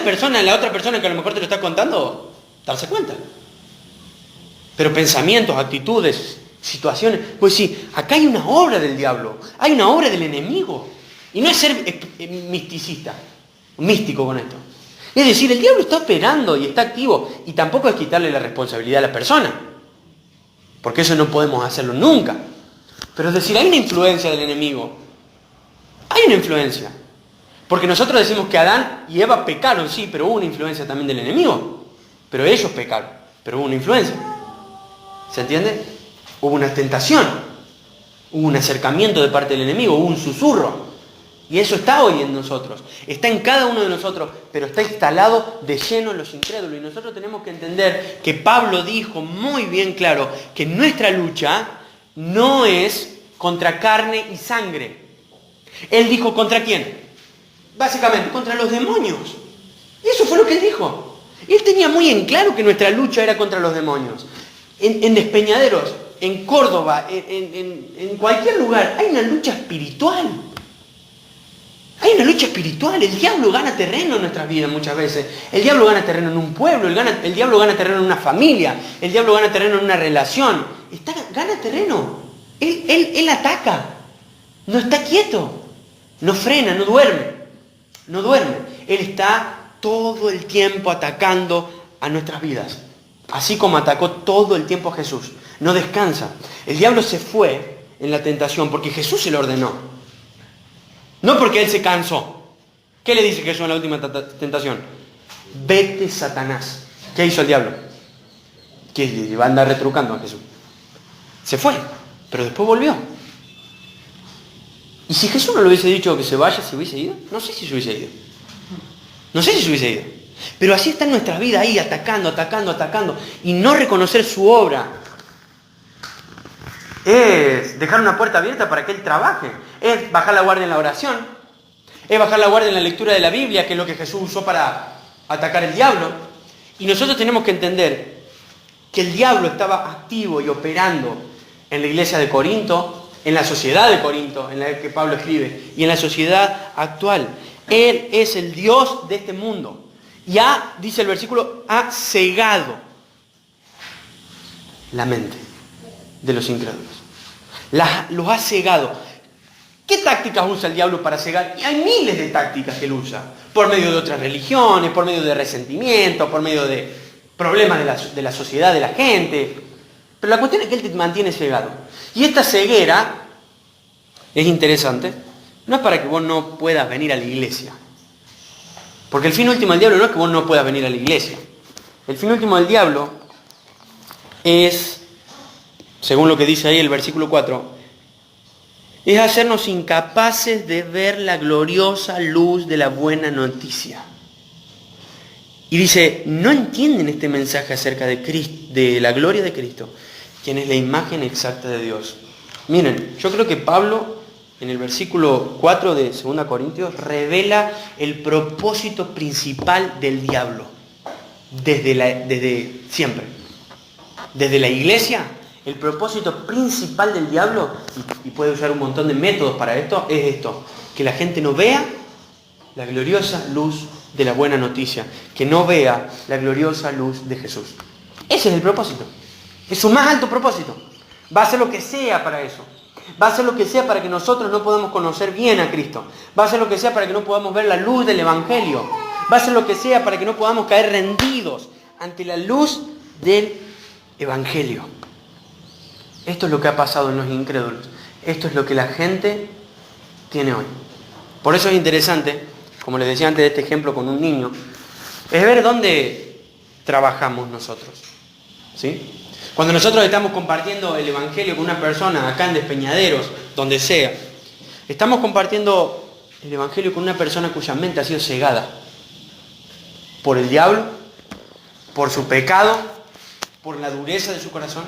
otra persona que a lo mejor te lo está contando, darse cuenta. Pero pensamientos, actitudes, situaciones, pues sí, acá hay una obra del diablo, hay una obra del enemigo. Y no es ser místico con esto. Es decir, el diablo está operando y está activo, y tampoco es quitarle la responsabilidad a la persona, porque eso no podemos hacerlo nunca. Pero es decir, hay una influencia del enemigo. Hay una influencia. Porque nosotros decimos que Adán y Eva pecaron, sí, pero hubo una influencia también del enemigo. Pero ellos pecaron, pero hubo una influencia. ¿Se entiende? Hubo una tentación, hubo un acercamiento de parte del enemigo, hubo un susurro. Y eso está hoy en nosotros, está en cada uno de nosotros, pero está instalado de lleno en los incrédulos. Y nosotros tenemos que entender que Pablo dijo muy bien claro que nuestra lucha no es contra carne y sangre. Él dijo, ¿contra quién? Básicamente, contra los demonios. Eso fue lo que él dijo. Él tenía muy en claro que nuestra lucha era contra los demonios. En Despeñaderos, en Córdoba, en cualquier lugar, hay una lucha espiritual. Hay una lucha espiritual. El diablo gana terreno en nuestras vidas muchas veces. El diablo gana terreno en un pueblo, el diablo gana terreno en una familia, el diablo gana terreno en una relación. Gana terreno. Él ataca. No está quieto. No frena, no duerme. No duerme. Él está todo el tiempo atacando a nuestras vidas. Así como atacó todo el tiempo a Jesús. no descansa. El diablo se fue en la tentación porque Jesús se lo ordenó. No porque él se cansó. ¿Qué le dice Jesús en la última tentación? Vete, Satanás. ¿Qué hizo el diablo? Que va a andar retrucando a Jesús. Se fue, pero después volvió. ¿Y si Jesús no le hubiese dicho que se vaya, se hubiese ido? No sé si se hubiese ido. No sé si se hubiese ido. Pero así está en nuestra vida ahí, atacando. Y no reconocer su obra es dejar una puerta abierta para que Él trabaje. Es bajar la guardia en la oración. Es bajar la guardia en la lectura de la Biblia, que es lo que Jesús usó para atacar al diablo. Y nosotros tenemos que entender que el diablo estaba activo y operando en la iglesia de Corinto, en la sociedad de Corinto, en la que Pablo escribe, y en la sociedad actual. Él es el Dios de este mundo. Y dice el versículo, ha cegado la mente de los incrédulos. Los ha cegado. ¿Qué tácticas usa el diablo para cegar? Y hay miles de tácticas que él usa. Por medio de otras religiones, por medio de resentimiento, por medio de problemas de la sociedad, de la gente. Pero la cuestión es que él te mantiene cegado. Y esta ceguera es interesante. No es para que vos no puedas venir a la iglesia. Porque el fin último del diablo no es que vos no puedas venir a la iglesia. El fin último del diablo es, según lo que dice ahí el versículo 4, es hacernos incapaces de ver la gloriosa luz de la buena noticia. Y dice, no entienden este mensaje acerca de Cristo, de la gloria de Cristo, quien es la imagen exacta de Dios. Miren, yo creo que Pablo, en el versículo 4 de 2 Corintios, revela el propósito principal del diablo, desde siempre. Desde la iglesia, el propósito principal del diablo, y puede usar un montón de métodos para esto, es esto, que la gente no vea la gloriosa luz de la buena noticia, que no vea la gloriosa luz de Jesús. Ese es el propósito, es su más alto propósito. Va a hacer lo que sea para eso. Va a hacer lo que sea para que nosotros no podamos conocer bien a Cristo. Va a hacer lo que sea para que no podamos ver la luz del Evangelio. Va a hacer lo que sea para que no podamos caer rendidos ante la luz del Evangelio. Esto es lo que ha pasado en los incrédulos. Esto es lo que la gente tiene hoy. Por eso es interesante, como les decía antes de este ejemplo con un niño, es ver dónde trabajamos nosotros. ¿Sí? Cuando nosotros estamos compartiendo el Evangelio con una persona, acá en Despeñaderos, donde sea, estamos compartiendo el Evangelio con una persona cuya mente ha sido cegada por el diablo, por su pecado, por la dureza de su corazón.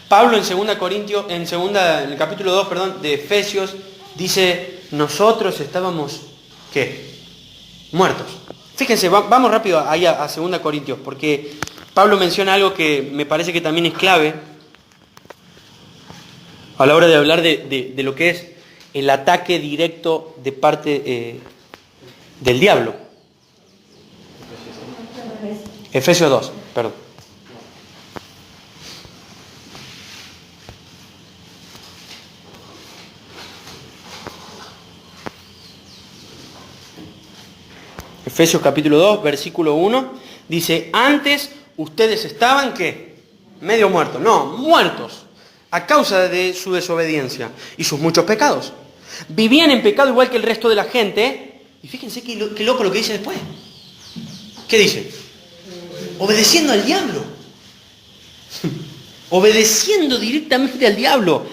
Pablo en el capítulo 2, de Efesios, dice, nosotros estábamos, ¿qué? Muertos. Fíjense, vamos rápido ahí a 2 Corintios, porque Pablo menciona algo que me parece que también es clave a la hora de hablar de lo que es el ataque directo de parte del diablo. Efesios 2, perdón. Efesios capítulo 2, versículo 1, dice, antes ustedes estaban, ¿qué? Medio muertos. No, muertos, a causa de su desobediencia y sus muchos pecados. Vivían en pecado igual que el resto de la gente. Y fíjense qué loco lo que dice después. ¿Qué dice? Obedeciendo al diablo. Obedeciendo directamente al diablo.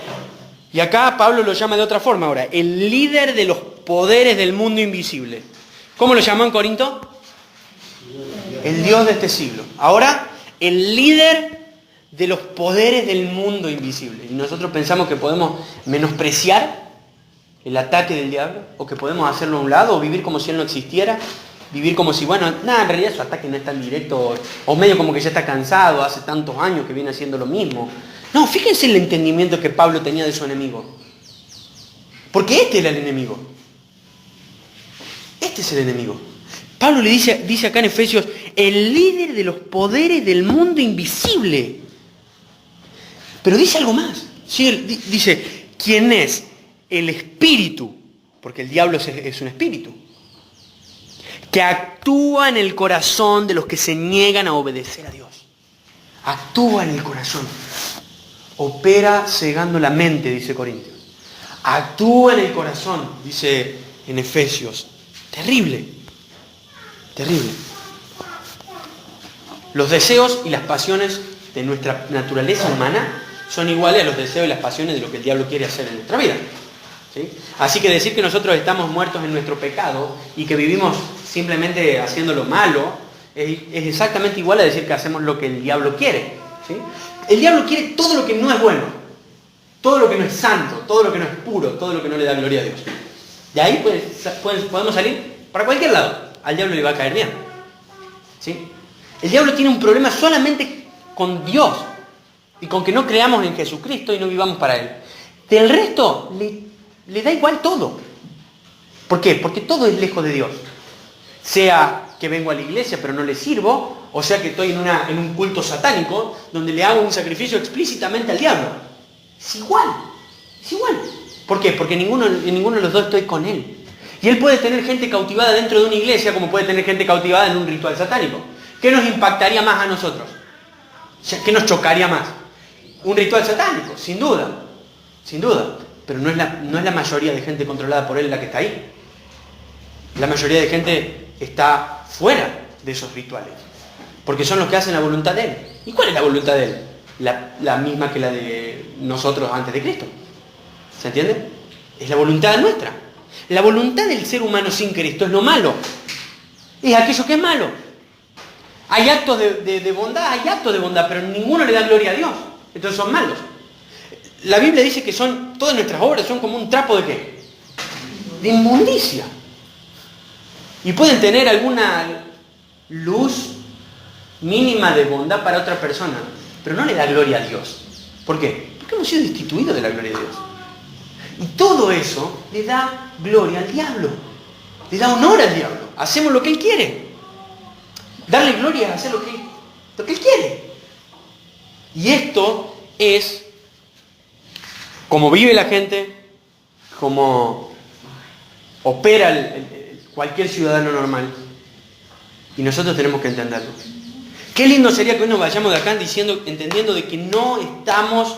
Y acá Pablo lo llama de otra forma ahora. El líder de los poderes del mundo invisible. ¿Cómo lo llamó en Corinto? El Dios de este siglo. Ahora, el líder de los poderes del mundo invisible. Y nosotros pensamos que podemos menospreciar el ataque del diablo, o que podemos hacerlo a un lado, o vivir como si él no existiera, vivir como si, bueno, nada, en realidad su ataque no es tan directo, o medio como que ya está cansado, hace tantos años que viene haciendo lo mismo. No, fíjense el entendimiento que Pablo tenía de su enemigo. Porque este era el enemigo. Este es el enemigo. Pablo le dice acá en Efesios, el líder de los poderes del mundo invisible. Pero dice algo más. ¿Sí? Dice, ¿quién es? El espíritu, porque el diablo es un espíritu, que actúa en el corazón de los que se niegan a obedecer a Dios. Actúa en el corazón. opera cegando la mente, dice Corintios. Actúa en el corazón, dice en Efesios. Terrible, terrible. Los deseos y las pasiones de nuestra naturaleza humana son iguales a los deseos y las pasiones de lo que el diablo quiere hacer en nuestra vida. ¿Sí? Así que decir que nosotros estamos muertos en nuestro pecado y que vivimos simplemente haciendo lo malo es exactamente igual a decir que hacemos lo que el diablo quiere. ¿Sí? El diablo quiere todo lo que no es bueno, todo lo que no es santo, todo lo que no es puro, todo lo que no le da gloria a Dios. De ahí podemos salir para cualquier lado. Al diablo le va a caer bien. ¿Sí? El diablo tiene un problema solamente con Dios y con que no creamos en Jesucristo y no vivamos para Él. Del resto le da igual todo. ¿Por qué? Porque todo es lejos de Dios. Sea que vengo a la iglesia pero no le sirvo, o sea que estoy en un culto satánico donde le hago un sacrificio explícitamente al diablo. Es igual, es igual. ¿Por qué? Porque en ninguno de los dos estoy con Él. Y Él puede tener gente cautivada dentro de una iglesia como puede tener gente cautivada en un ritual satánico. ¿Qué nos impactaría más a nosotros? ¿Qué nos chocaría más? Un ritual satánico, sin duda. Sin duda. Pero no es la mayoría de gente controlada por Él la que está ahí. La mayoría de gente está fuera de esos rituales. Porque son los que hacen la voluntad de Él. ¿Y cuál es la voluntad de Él? La misma que la de nosotros antes de Cristo. ¿Se entiende? Es la voluntad nuestra. La voluntad del ser humano sin Cristo es lo malo. Es aquello que es malo. Hay actos de bondad, pero ninguno le da gloria a Dios. Entonces son malos. La Biblia dice que todas nuestras obras son como un trapo de ¿qué? De inmundicia. Y pueden tener alguna luz mínima de bondad para otra persona, pero no le da gloria a Dios. ¿Por qué? Porque hemos sido destituidos de la gloria de Dios. Y todo eso le da gloria al diablo. Le da honor al diablo. Hacemos lo que Él quiere. Darle gloria es hacer lo que Él quiere. Y esto es como vive la gente, como opera cualquier ciudadano normal. Y nosotros tenemos que entenderlo. Qué lindo sería que hoy nos vayamos de acá entendiendo de que no estamos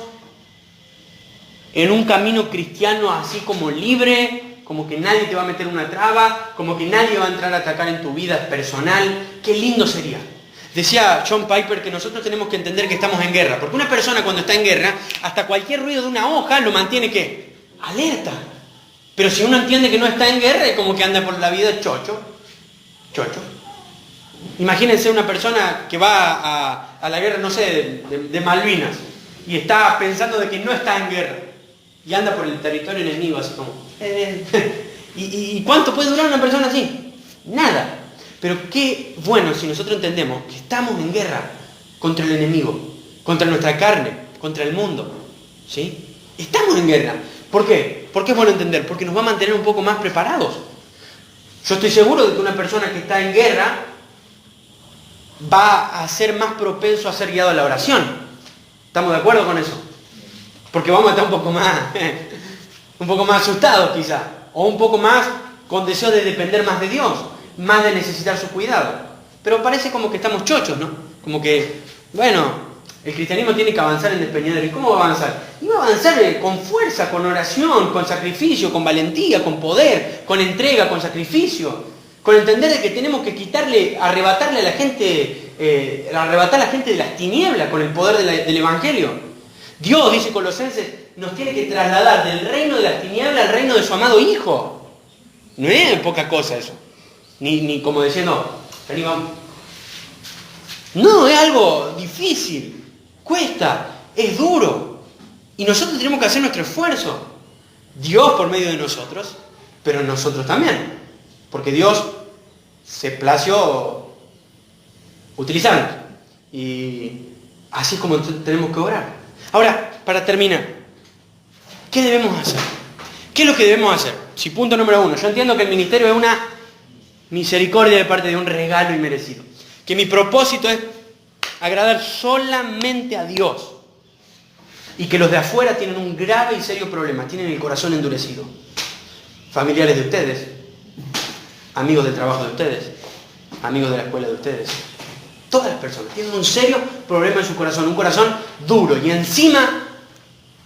en un camino cristiano así como libre, como que nadie te va a meter una traba, como que nadie va a entrar a atacar en tu vida personal. Qué lindo sería. Decía John Piper que nosotros tenemos que entender que estamos en guerra, porque una persona cuando está en guerra, hasta cualquier ruido de una hoja lo mantiene ¿qué? Alerta. Pero si uno entiende que no está en guerra, es como que anda por la vida chocho. Imagínense una persona que va a la guerra, no sé, de Malvinas, y está pensando de que no está en guerra, y anda por el territorio enemigo así como... ¿Y cuánto puede durar una persona así? Nada. Pero qué bueno si nosotros entendemos que estamos en guerra contra el enemigo, contra nuestra carne, contra el mundo. ¿Sí? Estamos en guerra. ¿Por qué? ¿Por qué es bueno entender? Porque nos va a mantener un poco más preparados. Yo estoy seguro de que una persona que está en guerra va a ser más propenso a ser guiado a la oración. ¿Estamos de acuerdo con eso? Porque vamos a estar un poco más asustados quizá, o un poco más con deseo de depender más de Dios, más de necesitar su cuidado. Pero parece como que estamos chochos, ¿no? Como que, bueno, el cristianismo tiene que avanzar en despeñadero. ¿Y cómo va a avanzar? Y va a avanzar con fuerza, con oración, con sacrificio, con valentía, con poder, con entrega, con sacrificio, con entender de que tenemos que arrebatar a la gente de las tinieblas con el poder del Evangelio. Dios, dice Colosenses, nos tiene que trasladar del reino de las tinieblas al reino de su amado Hijo. No es poca cosa eso. Ni como diciendo, vení, vamos. No, es algo difícil. Cuesta, es duro. Y nosotros tenemos que hacer nuestro esfuerzo. Dios por medio de nosotros, pero nosotros también. Porque Dios se plació utilizarnos. Y así es como tenemos que orar. Ahora, para terminar, ¿qué debemos hacer? ¿Qué es lo que debemos hacer? Si punto número 1, yo entiendo que el ministerio es una misericordia de parte de un regalo inmerecido. Que mi propósito es agradar solamente a Dios. Y que los de afuera tienen un grave y serio problema, tienen el corazón endurecido. Familiares de ustedes, amigos del trabajo de ustedes, amigos de la escuela de ustedes. Todas las personas tienen un serio problema en su corazón, un corazón duro. Y encima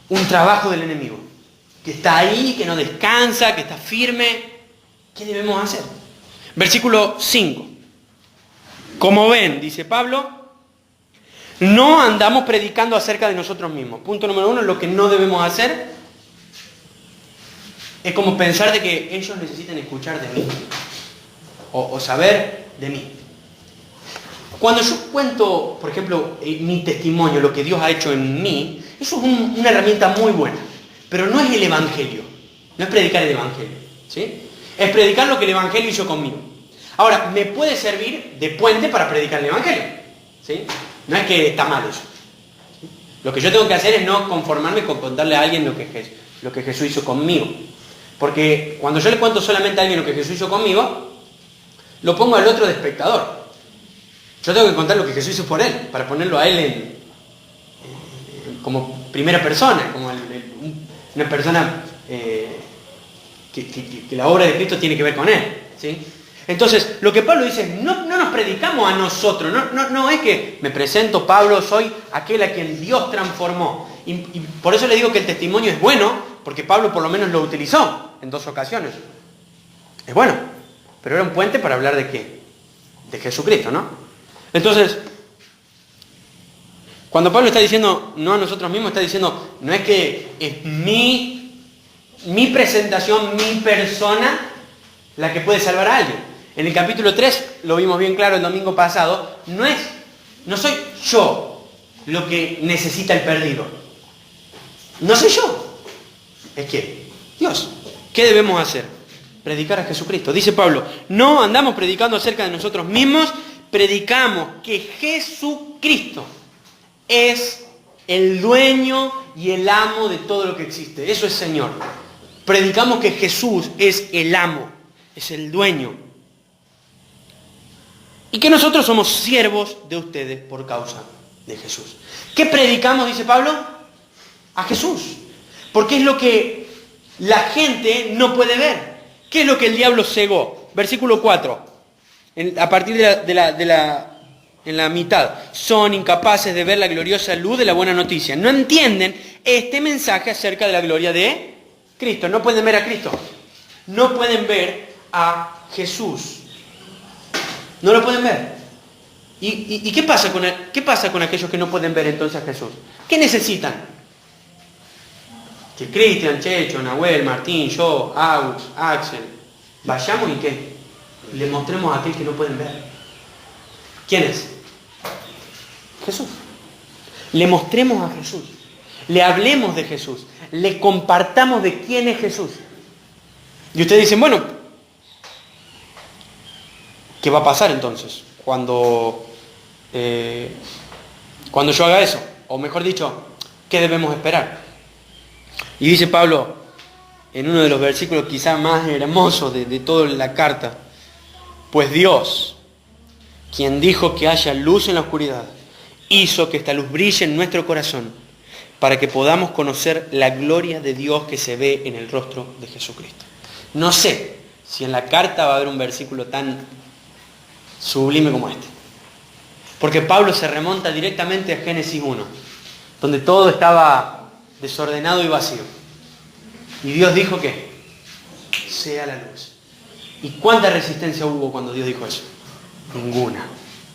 un trabajo del enemigo, que está ahí, que no descansa, que está firme. ¿Qué debemos hacer? Versículo 5. Como ven, dice Pablo, no andamos predicando acerca de nosotros mismos. Punto número 1, lo que no debemos hacer es como pensar de que ellos necesitan escuchar de mí o saber de mí. Cuando yo cuento, por ejemplo, mi testimonio, lo que Dios ha hecho en mí, eso es una herramienta muy buena, pero no es el Evangelio, no es predicar el Evangelio, ¿sí? Es predicar lo que el Evangelio hizo conmigo. Ahora, me puede servir de puente para predicar el Evangelio, ¿sí? No es que está mal eso, ¿sí? Lo que yo tengo que hacer es no conformarme con contarle a alguien lo que Jesús hizo conmigo. Porque cuando yo le cuento solamente a alguien lo que Jesús hizo conmigo, lo pongo al otro de espectador. Yo tengo que contar lo que Jesús hizo por él, para ponerlo a él como primera persona, como una persona que la obra de Cristo tiene que ver con él, ¿sí? Entonces, lo que Pablo dice es, no nos predicamos a nosotros, no es que me presento, Pablo, soy aquel a quien Dios transformó. Y por eso le digo que el testimonio es bueno, porque Pablo por lo menos lo utilizó en 2 ocasiones. Es bueno, pero era un puente para hablar de ¿qué? De Jesucristo, ¿no? Entonces, cuando Pablo está diciendo no a nosotros mismos, está diciendo, no es que es mi presentación, mi persona, la que puede salvar a alguien. En el capítulo 3, lo vimos bien claro el domingo pasado, no soy yo lo que necesita el perdido. No soy yo. Es que Dios. ¿Qué debemos hacer? Predicar a Jesucristo. Dice Pablo, no andamos predicando acerca de nosotros mismos, predicamos que Jesucristo es el dueño y el amo de todo lo que existe. Eso es Señor. Predicamos que Jesús es el amo, es el dueño. Y que nosotros somos siervos de ustedes por causa de Jesús. ¿Qué predicamos, dice Pablo? A Jesús. Porque es lo que la gente no puede ver. ¿Qué es lo que el diablo cegó? Versículo 4. A partir en la mitad. Son incapaces de ver la gloriosa luz de la buena noticia. No entienden este mensaje acerca de la gloria de Cristo. No pueden ver a Cristo. No pueden ver a Jesús. No lo pueden ver. ¿Y qué pasa con aquellos que no pueden ver entonces a Jesús? ¿Qué necesitan? Que Cristian, Checho, Nahuel, Martín, yo, Agus, Axel, vayamos y ¿qué? Le mostremos a aquel que no pueden ver. ¿Quién es? Jesús. Le mostremos a Jesús. Le hablemos de Jesús. Le compartamos de quién es Jesús. Y ustedes dicen, bueno, ¿qué va a pasar entonces cuando yo haga eso? O mejor dicho, ¿qué debemos esperar? Y dice Pablo, en uno de los versículos quizá más hermosos de toda la carta, pues Dios, quien dijo que haya luz en la oscuridad, hizo que esta luz brille en nuestro corazón para que podamos conocer la gloria de Dios que se ve en el rostro de Jesucristo. No sé si en la carta va a haber un versículo tan sublime como este. Porque Pablo se remonta directamente a Génesis 1, donde todo estaba desordenado y vacío. Y Dios dijo que sea la luz. ¿Y cuánta resistencia hubo cuando Dios dijo eso? Ninguna.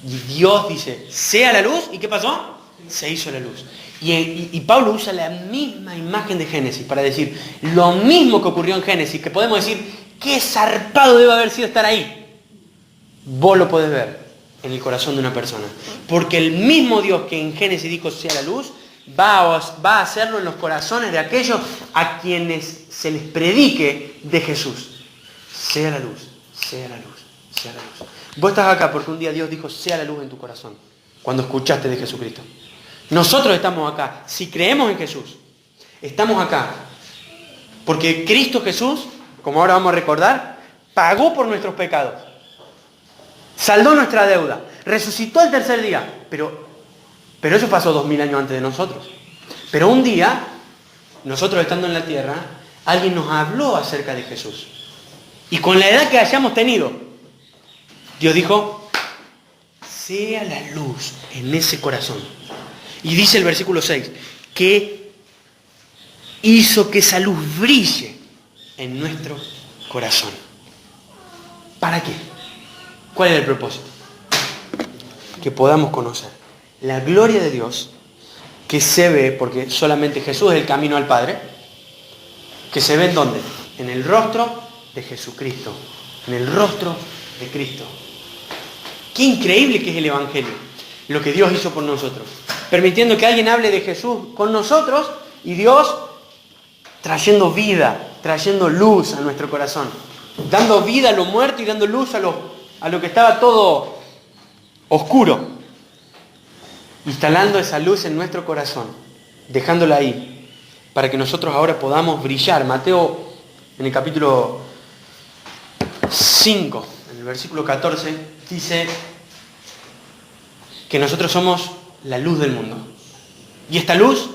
Y Dios dice, sea la luz, ¿y qué pasó? Se hizo la luz. Y Pablo usa la misma imagen de Génesis para decir lo mismo que ocurrió en Génesis, que podemos decir, qué zarpado debe haber sido estar ahí. Vos lo podés ver en el corazón de una persona. Porque el mismo Dios que en Génesis dijo sea la luz, va a hacerlo en los corazones de aquellos a quienes se les predique de Jesús. Sea la luz, sea la luz, sea la luz. Vos estás acá porque un día Dios dijo sea la luz en tu corazón, cuando escuchaste de Jesucristo. Nosotros estamos acá, si creemos en Jesús, estamos acá porque Cristo Jesús, como ahora vamos a recordar, pagó por nuestros pecados. Saldó nuestra deuda, resucitó el tercer día, pero eso pasó 2000 años antes de nosotros. Pero un día, nosotros estando en la tierra, alguien nos habló acerca de Jesús. Y con la edad que hayamos tenido, Dios dijo, sea la luz en ese corazón. Y dice el versículo 6, que hizo que esa luz brille en nuestro corazón. ¿Para qué? ¿Cuál es el propósito? Que podamos conocer la gloria de Dios, que se ve, porque solamente Jesús es el camino al Padre, que se ve ¿en dónde? En el rostro de Jesucristo, en el rostro de Cristo. Qué increíble que es el Evangelio, lo que Dios hizo por nosotros, permitiendo que alguien hable de Jesús con nosotros y Dios trayendo vida, trayendo luz a nuestro corazón, dando vida a lo muerto y dando luz a lo que estaba todo oscuro, instalando esa luz en nuestro corazón, dejándola ahí, para que nosotros ahora podamos brillar. Mateo, en el capítulo 5, en el versículo 14, dice que nosotros somos la luz del mundo. Y esta luz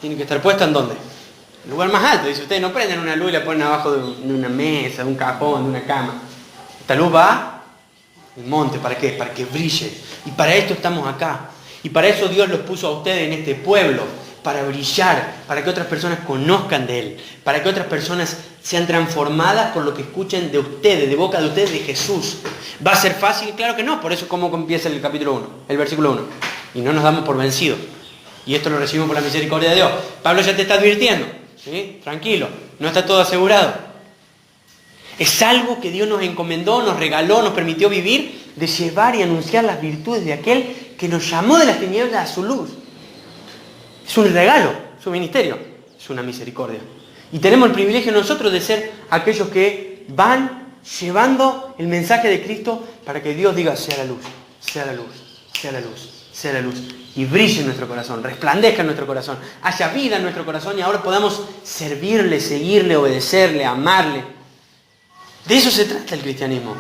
tiene que estar puesta ¿en dónde? En el lugar más alto. Dice, ustedes no prenden una luz y la ponen abajo de una mesa, de un cajón, de una cama. Esta luz va al monte. ¿Para qué? Para que brille. Y para esto estamos acá. Y para eso Dios los puso a ustedes en este pueblo, para brillar, para que otras personas conozcan de Él, para que otras personas sean transformadas por lo que escuchen de ustedes, de boca de ustedes, de Jesús. ¿Va a ser fácil? Claro que no. Por eso, ¿cómo empieza el capítulo 1? El versículo 1. Y no nos damos por vencidos. Y esto lo recibimos por la misericordia de Dios. Pablo ya te está advirtiendo. ¿Sí? Tranquilo, no está todo asegurado. Es algo que Dios nos encomendó, nos regaló, nos permitió vivir, de llevar y anunciar las virtudes de aquel que nos llamó de las tinieblas a su luz. Es un regalo, es un ministerio, es una misericordia. Y tenemos el privilegio nosotros de ser aquellos que van llevando el mensaje de Cristo para que Dios diga, sea la luz, sea la luz, sea la luz, sea la luz. Y brille en nuestro corazón, resplandezca en nuestro corazón, haya vida en nuestro corazón y ahora podamos servirle, seguirle, obedecerle, amarle. De eso se trata el cristianismo.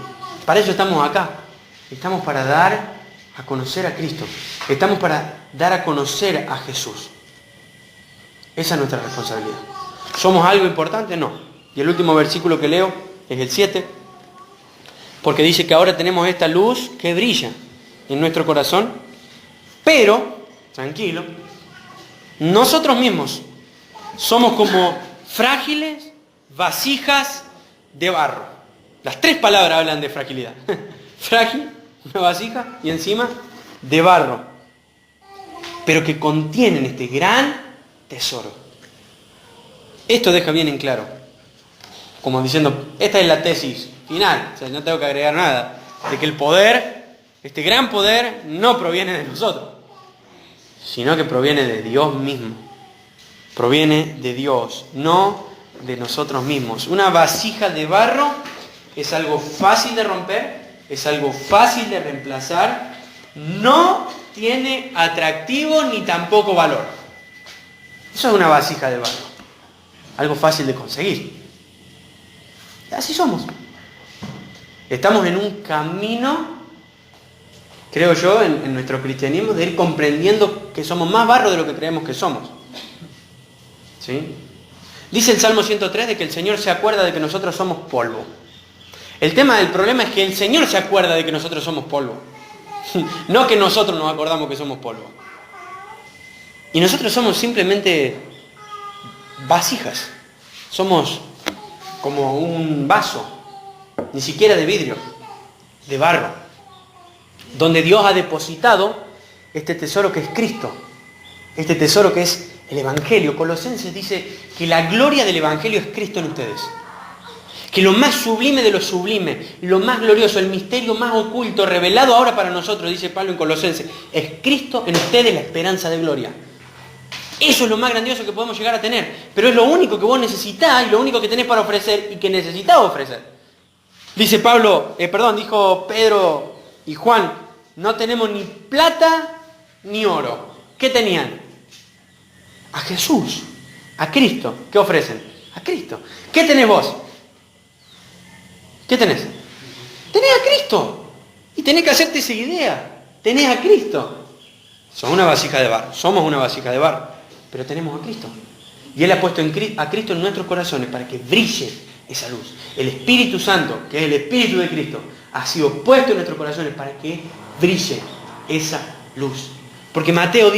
Para eso estamos acá. Estamos para dar a conocer a Cristo. Estamos para dar a conocer a Jesús. Esa es nuestra responsabilidad. ¿Somos algo importante? No. Y el último versículo que leo es el 7. Porque dice que ahora tenemos esta luz que brilla en nuestro corazón. Pero, tranquilo, nosotros mismos somos como frágiles vasijas de barro. Las tres palabras hablan de fragilidad. Frágil, una vasija, y encima de barro. Pero que contienen este gran tesoro. Esto deja bien en claro. Como diciendo, esta es la tesis final. O sea, no tengo que agregar nada. De que el poder, este gran poder, no proviene de nosotros, sino que proviene de Dios mismo. Proviene de Dios, no de nosotros mismos. Una vasija de barro es algo fácil de romper, es algo fácil de reemplazar, no tiene atractivo ni tampoco valor. Eso es una vasija de barro, algo fácil de conseguir. Así somos. Estamos en un camino, creo yo, en nuestro cristianismo, de ir comprendiendo que somos más barro de lo que creemos que somos. ¿Sí? Dice el Salmo 103 de que el Señor se acuerda de que nosotros somos polvo. El problema es que el Señor se acuerda de que nosotros somos polvo. No que nosotros nos acordamos que somos polvo. Y nosotros somos simplemente vasijas. Somos como un vaso, ni siquiera de vidrio, de barro, donde Dios ha depositado este tesoro que es Cristo, este tesoro que es el Evangelio. Colosenses dice que la gloria del Evangelio es Cristo en ustedes. Que lo más sublime de lo sublime, lo más glorioso, el misterio más oculto, revelado ahora para nosotros, dice Pablo en Colosenses, es Cristo en ustedes, la esperanza de gloria. Eso es lo más grandioso que podemos llegar a tener. Pero es lo único que vos necesitás y lo único que tenés para ofrecer y que necesitás ofrecer. Dice dijo Pedro y Juan, no tenemos ni plata ni oro. ¿Qué tenían? A Jesús, a Cristo. ¿Qué ofrecen? A Cristo. ¿Qué tenés vos? ¿Qué tenés? Tenés a Cristo. Y tenés que hacerte esa idea. Tenés a Cristo. Sos una vasija de barro. Somos una vasija de barro. Pero tenemos a Cristo. Y Él ha puesto a Cristo en nuestros corazones para que brille esa luz. El Espíritu Santo, que es el Espíritu de Cristo, ha sido puesto en nuestros corazones para que brille esa luz. Porque Mateo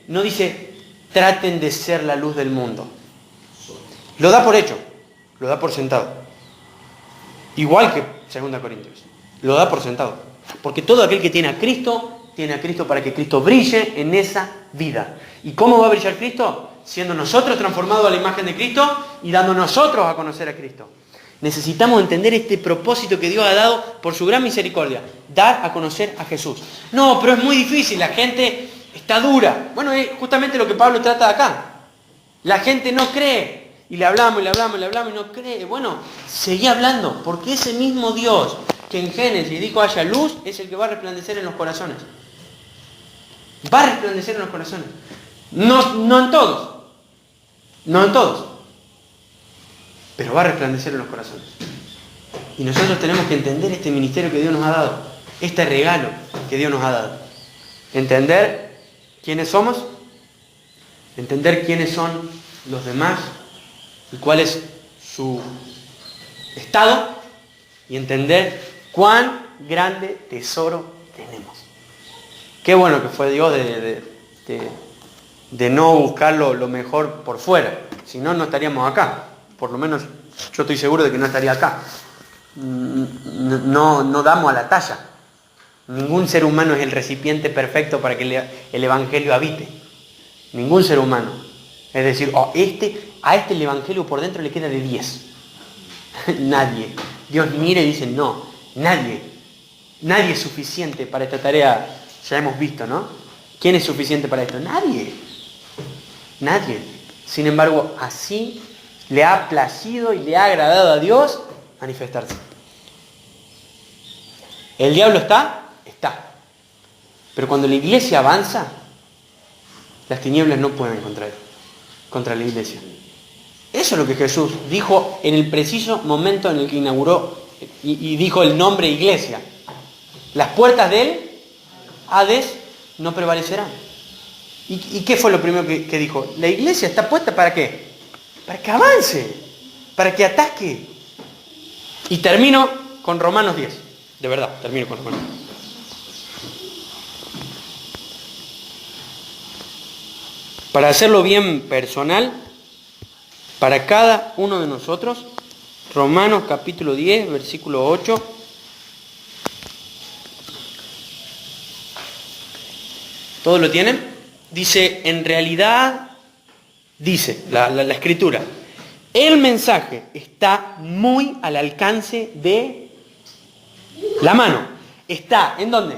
no dice, traten de ser la luz del mundo. Lo da por hecho, lo da por sentado. Igual que 2 Corintios, lo da por sentado. Porque todo aquel que tiene a Cristo para que Cristo brille en esa vida. ¿Y cómo va a brillar Cristo? Siendo nosotros transformados a la imagen de Cristo y dando nosotros a conocer a Cristo. Necesitamos entender este propósito que Dios ha dado por su gran misericordia. Dar a conocer a Jesús. No, pero es muy difícil, la gente está dura. Bueno, es justamente lo que Pablo trata acá. La gente no cree. Y le hablamos y no cree. Bueno, seguí hablando, porque ese mismo Dios que en Génesis dijo haya luz, es el que va a resplandecer en los corazones. Va a resplandecer en los corazones. No en todos. No en todos. Pero va a resplandecer en los corazones. Y nosotros tenemos que entender este ministerio que Dios nos ha dado. Este regalo que Dios nos ha dado. Entender quiénes somos. Entender quiénes son los demás. Y cuál es su estado. Y entender cuán grande tesoro tenemos. Qué bueno que fue Dios de no buscar lo mejor por fuera. Si no, no estaríamos acá. Por lo menos yo estoy seguro de que no estaría acá. No damos a la talla. Ningún ser humano es el recipiente perfecto para que el Evangelio habite. Ningún ser humano. Es decir, a este el Evangelio por dentro le queda de 10. Nadie. Dios mira y dice, no, nadie es suficiente para esta tarea. Ya hemos visto, ¿no? ¿Quién es suficiente para esto? Nadie. Sin embargo, así le ha placido y le ha agradado a Dios manifestarse. ¿El diablo está? Está. Pero cuando la iglesia avanza, las tinieblas no pueden contra la iglesia. Eso es lo que Jesús dijo en el preciso momento en el que inauguró y dijo el nombre iglesia. Las puertas del Hades no prevalecerán. ¿Y qué fue lo primero que dijo? La iglesia está puesta ¿para qué? Para que avance, para que ataque. Y termino con Romanos 10. De verdad, termino con Romanos 10. Para hacerlo bien personal, para cada uno de nosotros, Romanos capítulo 10, versículo 8. ¿Todos lo tienen? Dice, en realidad, dice la escritura, el mensaje está muy al alcance de la mano. Está, ¿en dónde?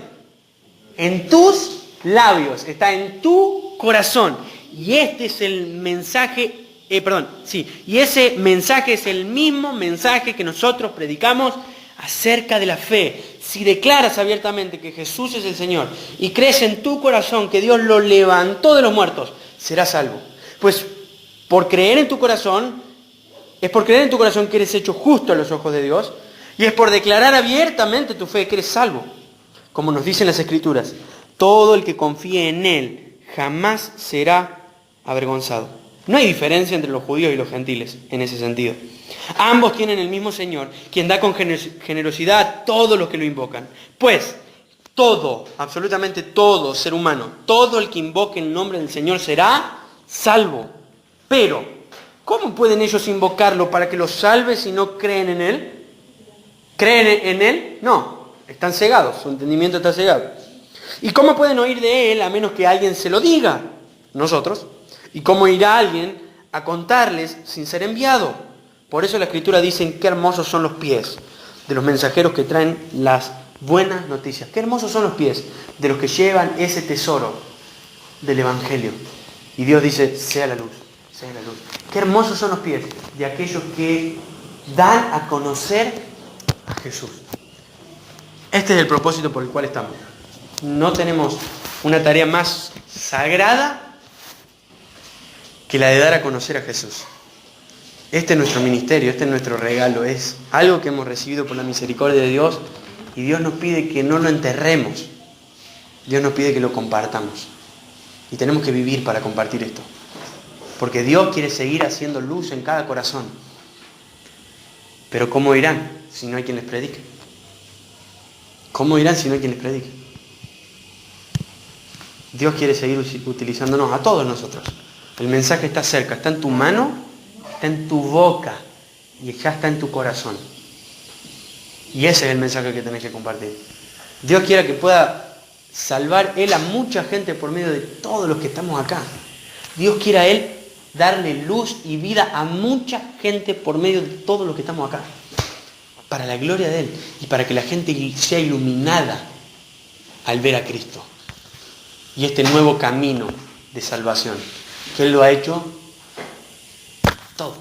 En tus labios, está en tu corazón. Y este es el mensaje, y ese mensaje es el mismo mensaje que nosotros predicamos acerca de la fe. Si declaras abiertamente que Jesús es el Señor y crees en tu corazón que Dios lo levantó de los muertos, serás salvo. Pues por creer en tu corazón, es por creer en tu corazón que eres hecho justo a los ojos de Dios, y es por declarar abiertamente tu fe que eres salvo. Como nos dicen las Escrituras, todo el que confíe en Él jamás será avergonzado. No hay diferencia entre los judíos y los gentiles en ese sentido. Ambos tienen el mismo Señor, quien da con generosidad a todos los que lo invocan. Pues todo, absolutamente todo ser humano, todo el que invoque el nombre del Señor será salvo. Pero, ¿cómo pueden ellos invocarlo para que los salve si no creen en Él? ¿Creen en Él? No, están cegados, su entendimiento está cegado. ¿Y cómo pueden oír de Él a menos que alguien se lo diga? Nosotros. ¿Y cómo irá alguien a contarles sin ser enviado? Por eso la Escritura dice qué hermosos son los pies de los mensajeros que traen las buenas noticias. Qué hermosos son los pies de los que llevan ese tesoro del Evangelio. Y Dios dice, sea la luz, sea la luz. Qué hermosos son los pies de aquellos que dan a conocer a Jesús. Este es el propósito por el cual estamos. No tenemos una tarea más sagrada que la de dar a conocer a Jesús. Este es nuestro ministerio, este es nuestro regalo, es algo que hemos recibido por la misericordia de Dios y Dios nos pide que no lo enterremos, Dios nos pide que lo compartamos y tenemos que vivir para compartir esto, porque Dios quiere seguir haciendo luz en cada corazón. Pero ¿cómo irán si no hay quien les predique? ¿Cómo irán si no hay quien les predique? Dios quiere seguir utilizándonos a todos nosotros. El mensaje está cerca, está en tu mano, está está en tu boca y ya está en tu corazón. Y ese es el mensaje que tenés que compartir. Dios quiera que pueda salvar Él a mucha gente por medio de todos los que estamos acá. Dios quiera Él darle luz y vida a mucha gente por medio de todos los que estamos acá. Para la gloria de Él y para que la gente sea iluminada al ver a Cristo. Y este nuevo camino de salvación, que Él lo ha hecho todo.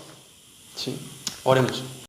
¿Sí? Oremos.